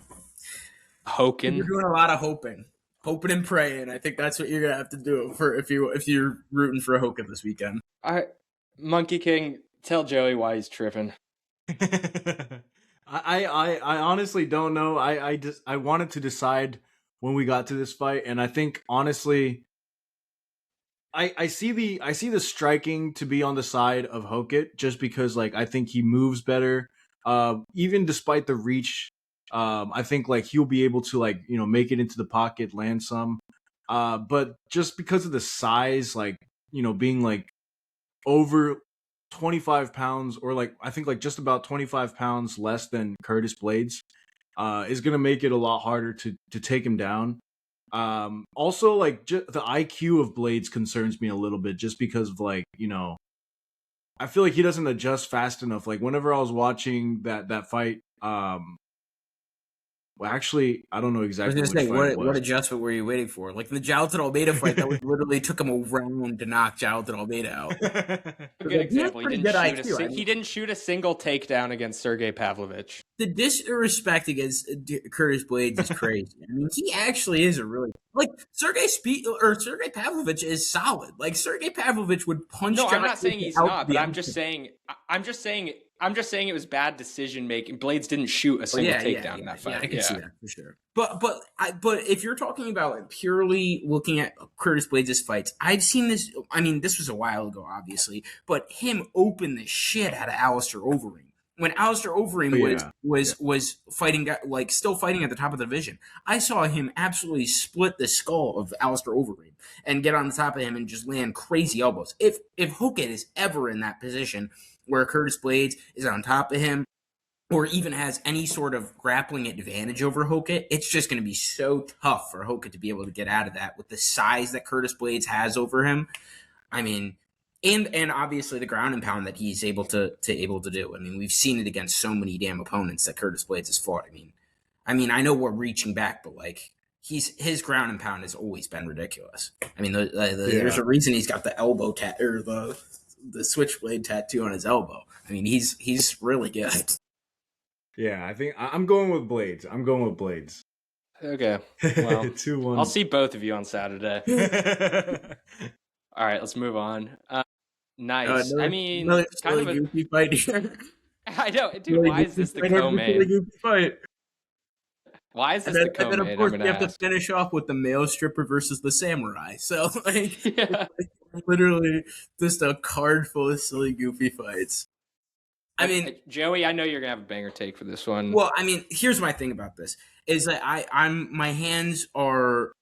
Hoking. You're doing a lot of hoping and praying. I think that's what you're gonna have to do if you're rooting for a Hokin this weekend. Monkey King, tell Joey why he's tripping. I honestly don't know. I wanted to decide when we got to this fight, and I think honestly, I see the striking to be on the side of Hokit just because I think he moves better. Even despite the reach, I think he'll be able to make it into the pocket, land some. But just because of the size, being over 25 pounds or I think just about 25 pounds less than Curtis Blades, is going to make it a lot harder to take him down. Also the IQ of Blades concerns me a little bit just because of I feel like he doesn't adjust fast enough. Whenever I was watching that fight, well, actually, I don't know exactly. I was going to say, what adjustment were you waiting for? The Jailton Almeida fight, that literally took him a round to knock Jailton Almeida out. A good example. He didn't shoot a single takedown against Sergey Pavlovich. The disrespect against Curtis Blades is crazy. I mean, he actually is a really Sergey Pavlovich is solid. Sergey Pavlovich would punch. No, I'm not saying he's not, but I'm just saying it was bad decision making. Blades didn't shoot a single takedown in that fight. I can see that for sure. But if you're talking about purely looking at Curtis Blades' fights, I've seen this. I mean, this was a while ago, obviously, but him open the shit out of Alistair Overeem. When Alistair Overeem was fighting, still fighting at the top of the division, I saw him absolutely split the skull of Alistair Overeem and get on the top of him and just land crazy elbows. If Hokit is ever in that position where Curtis Blades is on top of him or even has any sort of grappling advantage over Hokit, it's just going to be so tough for Hokit to be able to get out of that with the size that Curtis Blades has over him. I mean, and obviously the ground and pound that he's able to do. I mean, we've seen it against so many damn opponents that Curtis Blades has fought. I mean, I know we're reaching back, but his ground and pound has always been ridiculous. I mean, there's a reason he's got the elbow or the switchblade tattoo on his elbow. I mean, he's really good. Yeah, I think I'm going with Blades. Okay. Well, 2-1. I'll see both of you on Saturday. All right, let's move on. Nice. I mean, another kind silly of a. goofy fight here. I know, dude. Really Why is goofy this the fight after silly co-main? goofy fight. Why is And this then, the and then of co-main? I'm course gonna we have to ask. finish off with the male stripper versus the samurai. So like, Yeah. literally just a card full of silly goofy fights. I mean, Joey, I know you're gonna have a banger take for this one. well, I mean, here's my thing about this is that I'm my hands are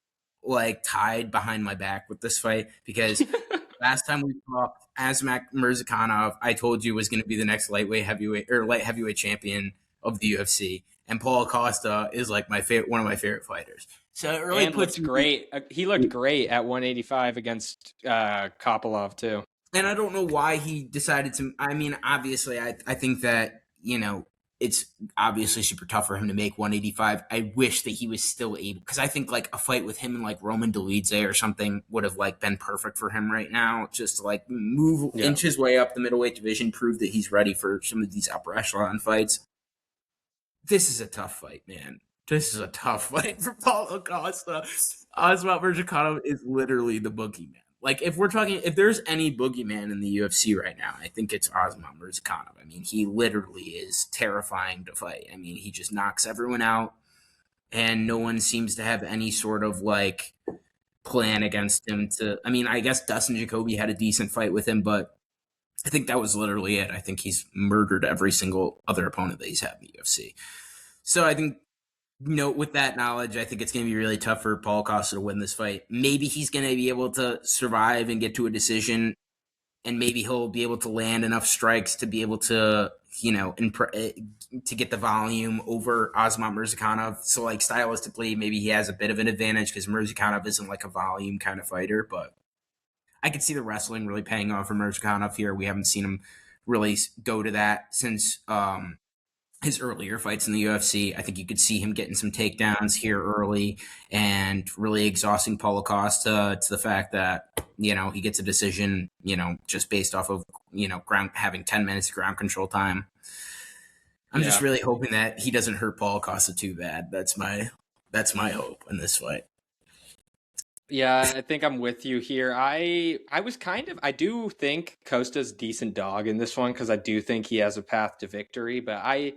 like tied behind my back with this fight because last time we fought Azmak Mirzakhanov, I told you was going to be the next light heavyweight champion of the UFC, and Paul Acosta is like one of my favorite fighters. So it really looks great. He looked great at 185 against Kopylov too. And I don't know why he decided to. I mean, obviously, I think that it's obviously super tough for him to make 185. I wish that he was still able, because I think like a fight with him and like Roman Dolidze or something would have like been perfect for him right now, just to like inch his way up the middleweight division, prove that he's ready for some of these upper echelon fights. This is a tough fight, man. This is a tough fight for Paulo Acosta. Osmat Mirzakhanov is literally the boogeyman. Like, if there's any boogeyman in the UFC right now, I think it's Osmat Mirzakhanov. I mean, he literally is terrifying to fight. I mean, he just knocks everyone out, and no one seems to have any sort of, like, plan against him I mean, I guess Dustin Jacoby had a decent fight with him, but I think that was literally it. I think he's murdered every single other opponent that he's had in the UFC. So I think, with that knowledge, I think it's going to be really tough for Paul Costa to win this fight. Maybe he's going to be able to survive and get to a decision, and maybe he'll be able to land enough strikes to be able to, to get the volume over Osmat Mirzakhanov. So, like, stylistically, maybe he has a bit of an advantage because Mirzakhanov isn't like a volume kind of fighter, but I could see the wrestling really paying off for Mirzakhanov here. We haven't seen him really go to that since his earlier fights in the UFC. I think you could see him getting some takedowns here early and really exhausting Paulo Costa to the fact that, he gets a decision, just based off of, having 10 minutes of ground control time. I'm just really hoping that he doesn't hurt Paulo Costa too bad. That's my hope in this fight. Yeah, I think I'm with you here. I do think Costa's a decent dog in this one because I do think he has a path to victory, but I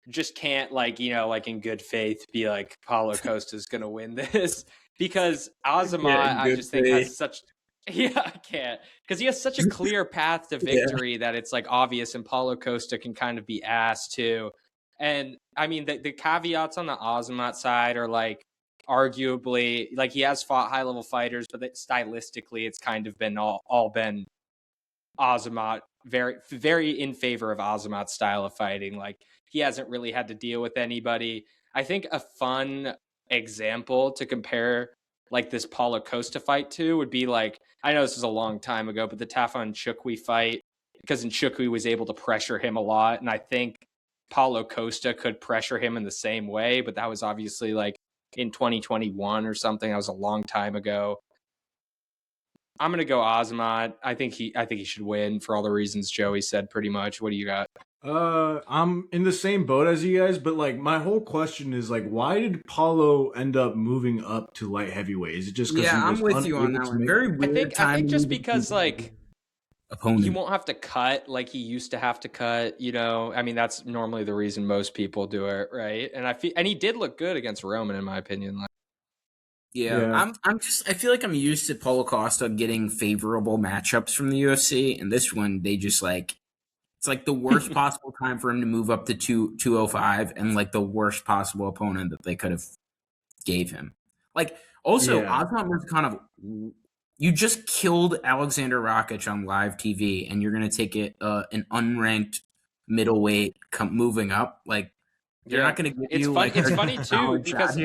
just can't like in good faith be like Paulo Costa's gonna win this because Azamat I just think has such I can't because he has such a clear path to victory that it's like obvious, and Paulo Costa can kind of be ass too. And I mean the caveats on the Azamat side are like arguably like he has fought high level fighters, but stylistically it's kind of been all been Azamat, very very in favor of Azamat's style of fighting. Like he hasn't really had to deal with anybody. I think a fun example to compare like this Paulo Costa fight to would be like, I know this is a long time ago, but the Tafon Nchukwi fight, because Nchukwi was able to pressure him a lot, and I think Paulo Costa could pressure him in the same way, but that was obviously like in 2021 or something. That was a long time ago. I'm gonna go Azamat. I think he should win for all the reasons Joey said. Pretty much. What do you got? I'm in the same boat as you guys, but like my whole question is like, why did Paulo end up moving up to light heavyweight? Is it just because I'm with you on that one? Very weird. I think just because like opponent. He won't have to cut like he used to have to cut. I mean that's normally the reason most people do it, right? And he did look good against Roman, in my opinion. Like, yeah. I feel like I'm used to Paulo Costa getting favorable matchups from the UFC, and this one they just like. It's like the worst possible time for him to move up to 205 and like the worst possible opponent that they could have gave him. Like also Osman Mirzakhanov, you just killed Alexander Rakic on live TV and you're going to take it an unranked middleweight moving up. Like they're not going to give you like it's funny too because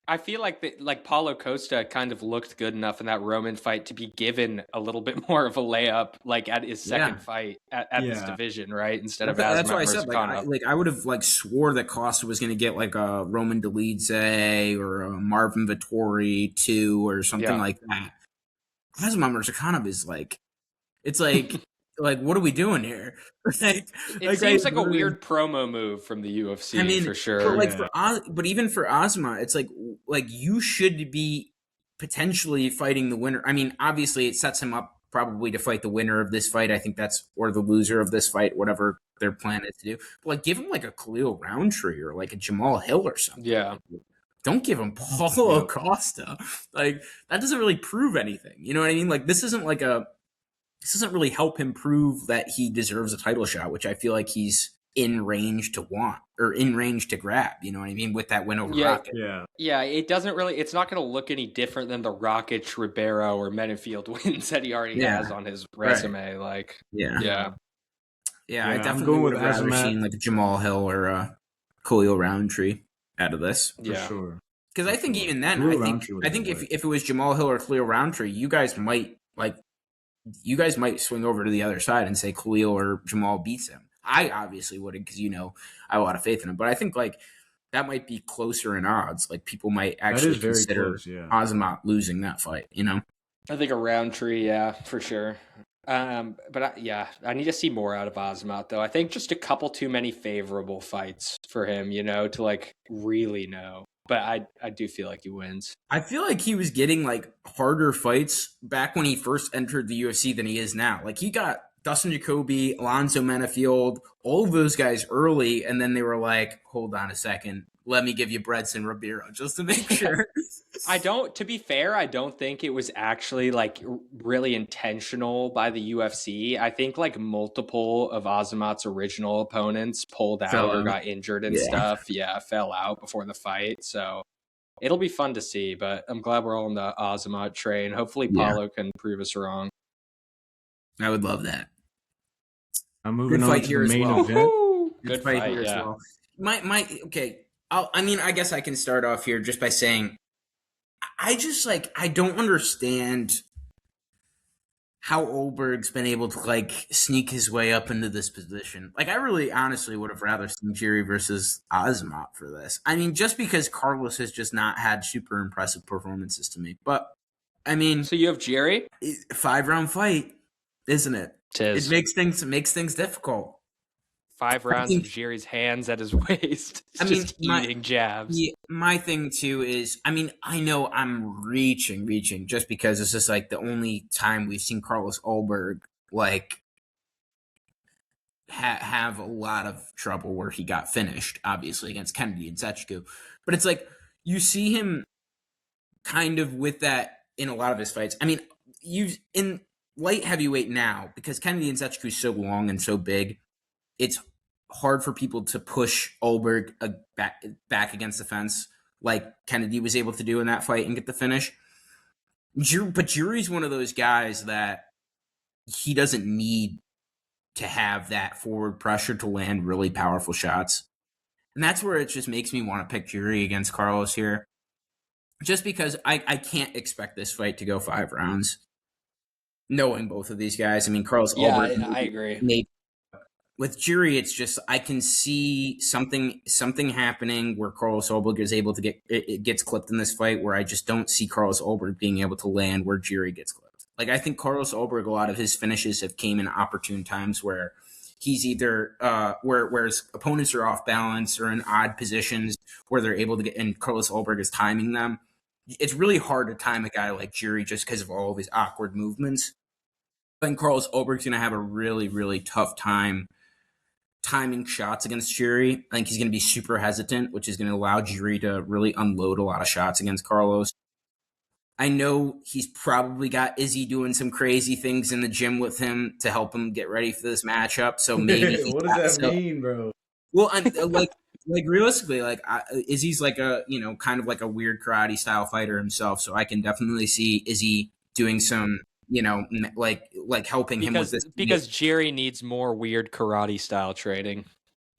I feel like that like Paulo Costa kind of looked good enough in that Roman fight to be given a little bit more of a layup, like at his second fight at this division, right? Instead of that's why I said I would have like swore that Costa was going to get like a Roman Dolidze or a Marvin Vettori 2 or something like that. Asma Mirzakhanov is like, it's like like, what are we doing here? It seems like a weird promo move from the UFC, I mean, for sure. but like Yeah. but even for Ozma, it's like you should be potentially fighting the winner. I mean, obviously, it sets him up probably to fight the winner of this fight. I think that's or the loser of this fight, whatever their plan is to do. But like, give him like a Khalil Roundtree or like a Jamal Hill or something. Yeah. Don't give him Paulo Yep. Costa. Like, that doesn't really prove anything. You know what I mean? Like, this doesn't really help him prove that he deserves a title shot, which I feel like he's in range to want or in range to grab. You know what I mean? With that win over Rocket. Yeah. Yeah, it doesn't really. It's not going to look any different than the Rocket, Ribeiro, or Menefield wins that he already has on his resume. Like, Yeah, Yeah, I I'm definitely going would with have rather Azamat. seen like a Jamal Hill or a Khalil Roundtree out of this. For yeah. sure. Because I think even then, Khalil I Roundtree would have think been if it was Jamal Hill or Khalil Roundtree, you guys might swing over to the other side and say Khalil or Jamal beats him. I obviously wouldn't because I have a lot of faith in him. But I think like that might be closer in odds. Like people might actually very consider close, yeah. Azamat losing that fight. You know? I think a Roundtree, yeah, for sure. But I need to see more out of Azamat, though. I think just a couple too many favorable fights for him, to like really know. But I do feel like he wins. I feel like he was getting like harder fights back when he first entered the UFC than he is now. Like he got Dustin Jacoby, Alonzo Menefield, all of those guys early, and then they were like, "Hold on a second, let me give you Bredson Ribeiro just to make sure." To be fair, I don't think it was actually like really intentional by the UFC. I think like multiple of Azamat's original opponents pulled out or got injured and stuff. Yeah, fell out before the fight. So it'll be fun to see, but I'm glad we're all on the Azamat train. Hopefully Paulo can prove us wrong. I would love that. I'm moving on to the main event. Good fight here as well. Okay. I guess I can start off here just by saying I don't understand how Ulberg's been able to like sneak his way up into this position. Like I really honestly would have rather seen Jerry versus Azamat for this. I mean, just because Carlos has just not had super impressive performances to me. But I mean, so you have Jerry? 5-round fight, isn't it? Tis. It makes things difficult. 5 rounds of Jerry's hands at his waist. Just eating jabs. My thing too is, I know I'm reaching just because this is like the only time we've seen Carlos Ulberg like have a lot of trouble where he got finished, obviously against Kennedy and Sechku. But it's like you see him kind of with that in a lot of his fights. I mean, in light heavyweight now, because Kennedy and Sechku is so long and so big, it's hard for people to push Ulberg back against the fence like Kennedy was able to do in that fight and get the finish. But Jury's one of those guys that he doesn't need to have that forward pressure to land really powerful shots. And that's where it just makes me want to pick Jury against Carlos here. Just because I can't expect this fight to go 5 rounds. Knowing both of these guys. I mean, Carlos Ulberg. I agree. With Jury, it's just I can see something happening where Carlos Ulberg is able to it gets clipped in this fight where I just don't see Carlos Ulberg being able to land where Jury gets clipped. Like I think Carlos Ulberg, a lot of his finishes have came in opportune times where he's either where his opponents are off balance or in odd positions where they're able to get, and Carlos Ulberg is timing them. It's really hard to time a guy like Jury just because of all of his awkward movements. I think Carlos Ulberg's going to have a really, really tough time timing shots against Jury. I think he's going to be super hesitant, which is going to allow Jury to really unload a lot of shots against Carlos. I know he's probably got Izzy doing some crazy things in the gym with him to help him get ready for this matchup. So maybe what does that mean, bro? Well, I'm like realistically, like Izzy's like a kind of like a weird karate style fighter himself. So I can definitely see Izzy doing some like helping him with this because Jerry needs more weird karate style training.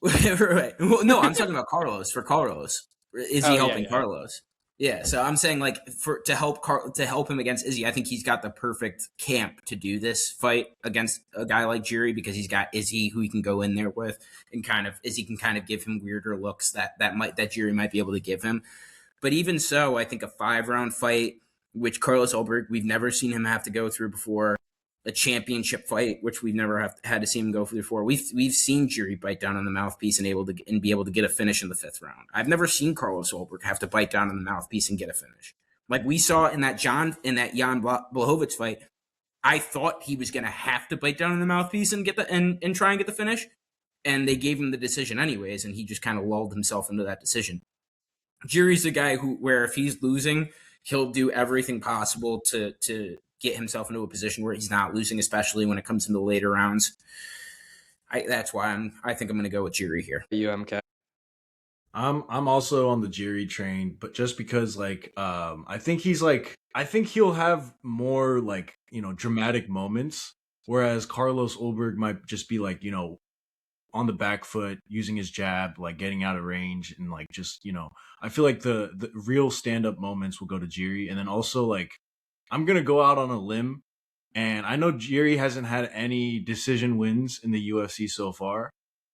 Right. Well, no, I'm talking about Carlos. For Carlos, Izzy helping Carlos. Yeah. So I'm saying like to help him against Izzy, I think he's got the perfect camp to do this fight against a guy like Jerry because he's got Izzy who he can go in there with and kind of Izzy can kind of give him weirder looks that Jerry might be able to give him. But even so, I think a 5-round fight, which Carlos Ulberg, we've never seen him have to go through before. a championship fight, which we've never had to see him go through before. We've seen Jiri bite down on the mouthpiece and be able to get a finish in the 5th round. I've never seen Carlos Ulberg have to bite down on the mouthpiece and get a finish. Like we saw in that Jan Blachowicz fight. I thought he was going to have to bite down on the mouthpiece and get and try and get the finish, and they gave him the decision anyways, and he just kind of lulled himself into that decision. Jiri's the guy where if he's losing, he'll do everything possible to get himself into a position where he's not losing, especially when it comes into the later rounds. That's why I think I'm going to go with Jiri here. UMK. I'm also on the Jiri train, but just because I think he'll have more dramatic moments, whereas Carlos Ulberg might just be on the back foot, using his jab, getting out of range, and I feel like the real stand-up moments will go to Jiri. And then also I'm gonna go out on a limb, and I know Jiri hasn't had any decision wins in the UFC so far.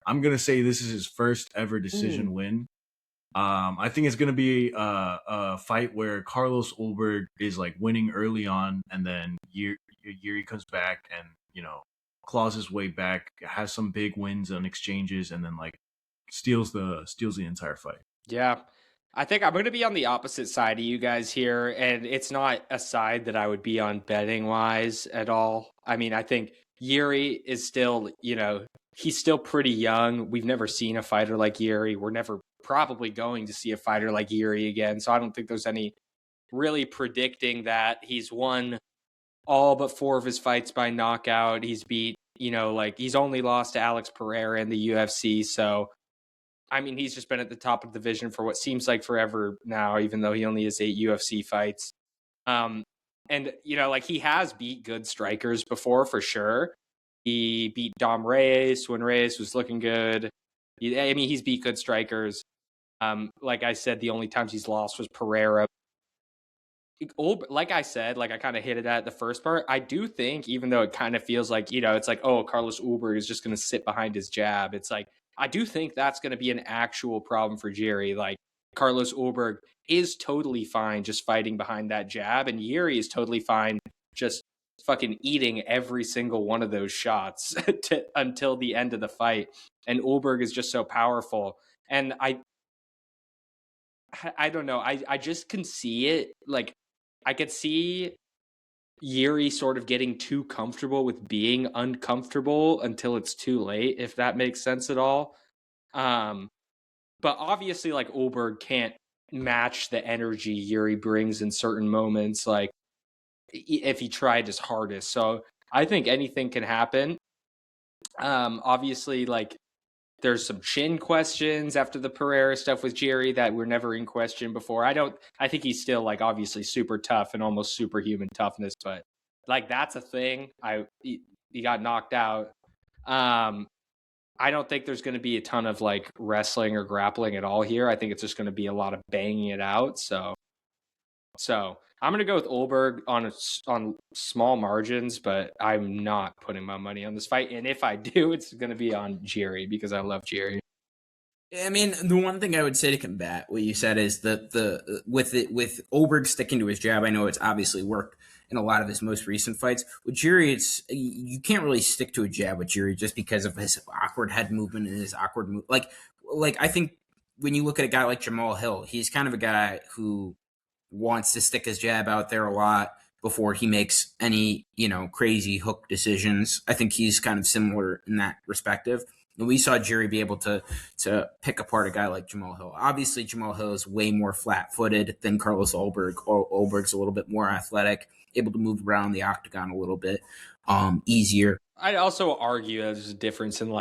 I'm gonna say this is his first ever decision win. I think it's gonna be a fight where Carlos Ulberg is winning early on, and then Jiri comes back and claws his way back, has some big wins on exchanges, and then steals the entire fight. Yeah. I think I'm going to be on the opposite side of you guys here, and it's not a side that I would be on betting wise at all. I mean, I think Jiri is still, he's still pretty young. We've never seen a fighter like Jiri. We're never probably going to see a fighter like Jiri again. So I don't think there's any really predicting that. He's won all but 4 of his fights by knockout. He's beat, he's only lost to Alex Pereira in the UFC. So, I mean, he's just been at the top of the division for what seems like forever now, even though he only has 8 UFC fights. And, he has beat good strikers before, for sure. He beat Dom Reyes when Reyes was looking good. He's beat good strikers. Like I said, the only times he's lost was Pereira. Like I said, I kind of hit it at the first part. I do think, even though it kind of feels it's Carlos Ulberg is just going to sit behind his jab. It's I do think that's going to be an actual problem for Jiri. Carlos Ulberg is totally fine just fighting behind that jab, and Jiri is totally fine just fucking eating every single one of those shots until the end of the fight. And Ulberg is just so powerful. And I don't know. I just can see it. I could see Jiri sort of getting too comfortable with being uncomfortable until it's too late, if that makes sense at all. But obviously, Ulberg can't match the energy Jiri brings in certain moments, if he tried his hardest. So I think anything can happen. Obviously, there's some chin questions after the Pereira stuff with Jiri that were never in question before. I think he's still obviously super tough and almost superhuman toughness, but that's a thing. He got knocked out. I don't think there's going to be a ton of wrestling or grappling at all here. I think it's just going to be a lot of banging it out. So I'm going to go with Ulberg on small margins, but I'm not putting my money on this fight. And if I do, it's going to be on Jiri because I love Jiri. I mean, the one thing I would say to combat what you said is that with Ulberg sticking to his jab, I know it's obviously worked in a lot of his most recent fights. With Jiri, you can't really stick to a jab with Jiri just because of his awkward head movement and his awkward move. I think when you look at a guy like Jamal Hill, he's kind of a guy who wants to stick his jab out there a lot before he makes any, crazy hook decisions. I think he's kind of similar in that perspective. And we saw Jiri be able to pick apart a guy like Jamal Hill. Obviously, Jamal Hill is way more flat-footed than Carlos Ulberg. Ulberg's a little bit more athletic, able to move around the octagon a little bit easier. I'd also argue there's a difference in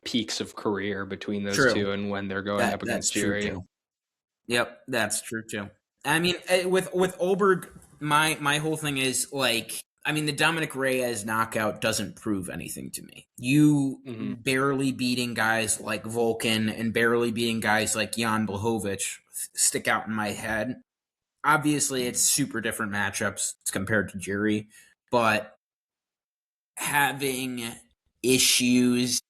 peaks of career between those two and when they're going up against Jiri. Yep, that's true too. I mean, with Ulberg, my whole thing is the Dominic Reyes knockout doesn't prove anything to me. You barely beating guys like Volkan and barely beating guys like Jan Blachowicz stick out in my head. Obviously, it's super different matchups compared to Jiri, but having issues,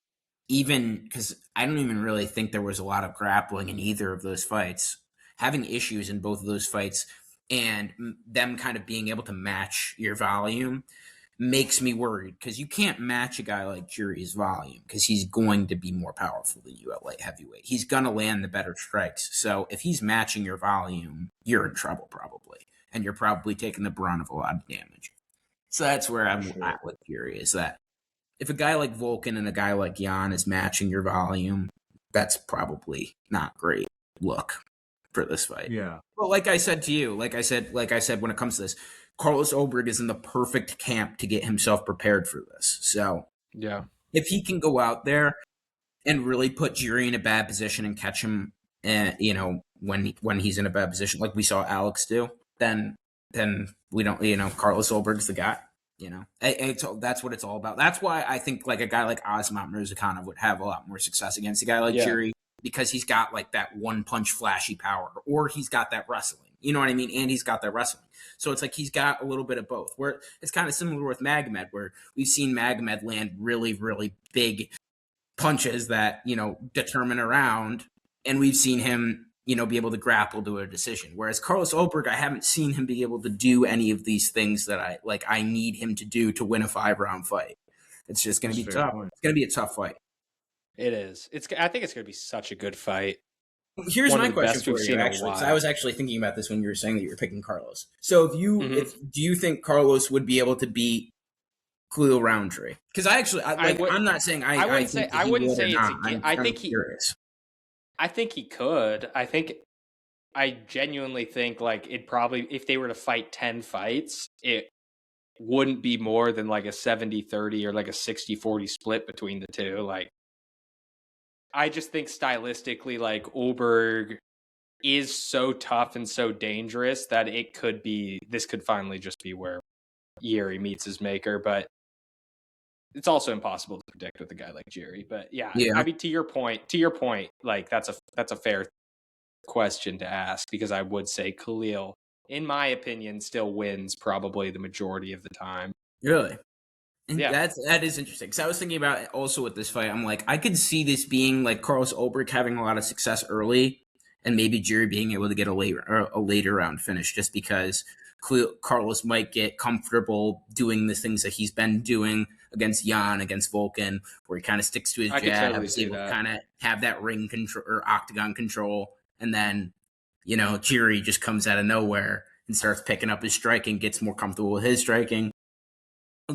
even because I don't even really think there was a lot of grappling in either of those fights. Having issues in both of those fights and them kind of being able to match your volume makes me worried because you can't match a guy like Jury's volume because he's going to be more powerful than you at light heavyweight. He's going to land the better strikes. So if he's matching your volume, you're in trouble probably. And you're probably taking the brunt of a lot of damage. So that's where I'm at with Jury, is that if a guy like Volkan and a guy like Jan is matching your volume, that's probably not great look for this fight. Yeah. Well, like I said to you, like I said when it comes to this, Carlos Ulberg is in the perfect camp to get himself prepared for this. So yeah, if he can go out there and really put Jury in a bad position and catch him, when he's in a bad position, like we saw Alex do, then we don't, Carlos Ulberg's the guy. That's what it's all about. That's why I think like a guy like Asmat Mirzakhanov would have a lot more success against a guy like Jury, because he's got like that one punch flashy power, or he's got that wrestling. You know what I mean? And he's got that wrestling. So it's like he's got a little bit of both. Where it's kind of similar with Magomed, where we've seen Magomed land really, really big punches that, determine a round, and we've seen him, be able to grapple to a decision. Whereas Carlos Ulberg, I haven't seen him be able to do any of these things that I need him to do to win a 5-round fight. It's just going to be tough. It's going to be a tough fight. It is. I think it's going to be such a good fight. Here's my question for you, actually, because I was actually thinking about this when you were saying that you were picking Carlos. So do you think Carlos would be able to beat Khalil Roundtree? Because I'm not saying I wouldn't say it's. I think he could. I genuinely think like it probably, if they were to fight 10 fights, it wouldn't be more than like a 70-30 or like a 60-40 split between the two. Like, I just think stylistically, like Ulberg is so tough and so dangerous that this could finally just be where Yuri meets his maker. But it's also impossible to predict with a guy like Jerry. But yeah, I mean, to your point, like that's a fair question to ask, because I would say Khalil, in my opinion, still wins probably the majority of the time. Really? And that is interesting. Because I was thinking about it also with this fight. I'm like, I could see this being like Carlos Ulberg having a lot of success early, and maybe Jerry being able to get a later round finish, just because Carlos might get comfortable doing the things that he's been doing against Jan, against Volkan, where he kind of sticks to his jab, totally able to kind of have that ring control or octagon control, and then Jerry just comes out of nowhere and starts picking up his striking, gets more comfortable with his striking.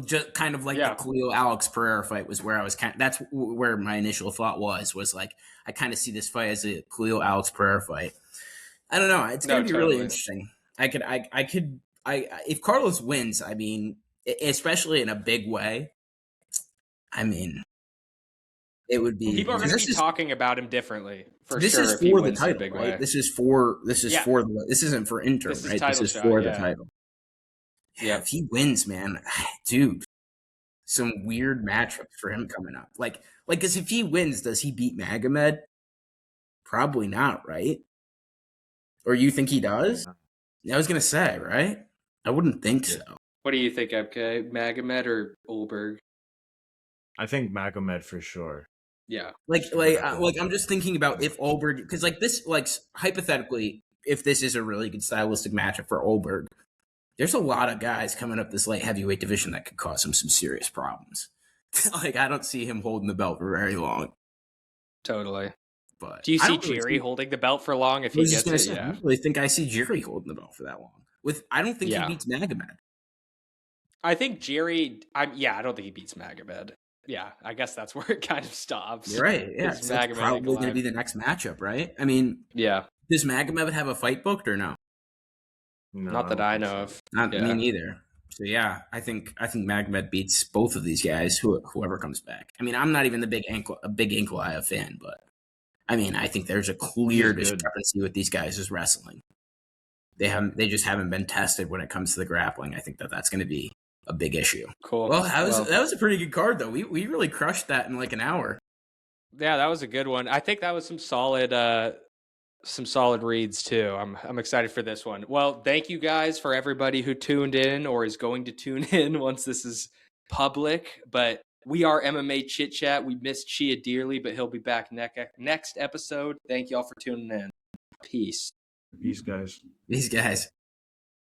Just kind of like the Khalil Alex Pereira fight was where I was that's where my initial thought was like, I kind of see this fight as a Khalil Alex Pereira fight. I don't know. It's going to be really interesting. If Carlos wins, I mean, especially in a big way, I mean, it would be. People are going to be talking about him differently for this sure. Is if for he the wins title, the big right? way. This is for this isn't for interim, right? This is for the title. Yeah, if he wins, man, dude, some weird matchups for him coming up. Like, because if he wins, does he beat Magomed? Probably not, right? Or you think he does? I was gonna say, right? I wouldn't think so. What do you think, MK? Magomed or Ulberg? I think Magomed for sure. Yeah. Like I'm just thinking about if Ulberg, because like this, like hypothetically, if this is a really good stylistic matchup for Ulberg, there's a lot of guys coming up this light heavyweight division that could cause him some serious problems. Like, I don't see him holding the belt for very long. Totally. But do you see Jerry holding the belt for long if he gets it? I don't really think I see Jerry holding the belt for that long. I don't think he beats Magomed. I think Jerry. I don't think he beats Magomed. Yeah, I guess that's where it kind of stops. You're right. Yeah, it's probably going to be the next matchup, right? I mean, does Magomed have a fight booked or no? No, not that I know of. Not me neither. So yeah, I think Magomed beats both of these guys, whoever comes back. I mean, I'm not even a big Ankalaev fan, but I mean, I think there's a clear discrepancy with these guys as wrestling. They just haven't been tested when it comes to the grappling. I think that's going to be a big issue. Cool. Well, that was a pretty good card though. We really crushed that in like an hour. Yeah, that was a good one. I think that was some solid reads too. I'm excited for this one. Well, thank you guys for everybody who tuned in or is going to tune in once this is public. But we are MMA ChitChat. We miss Chia dearly, but he'll be back next episode. Thank you all for tuning in. Peace. Peace, guys. These guys.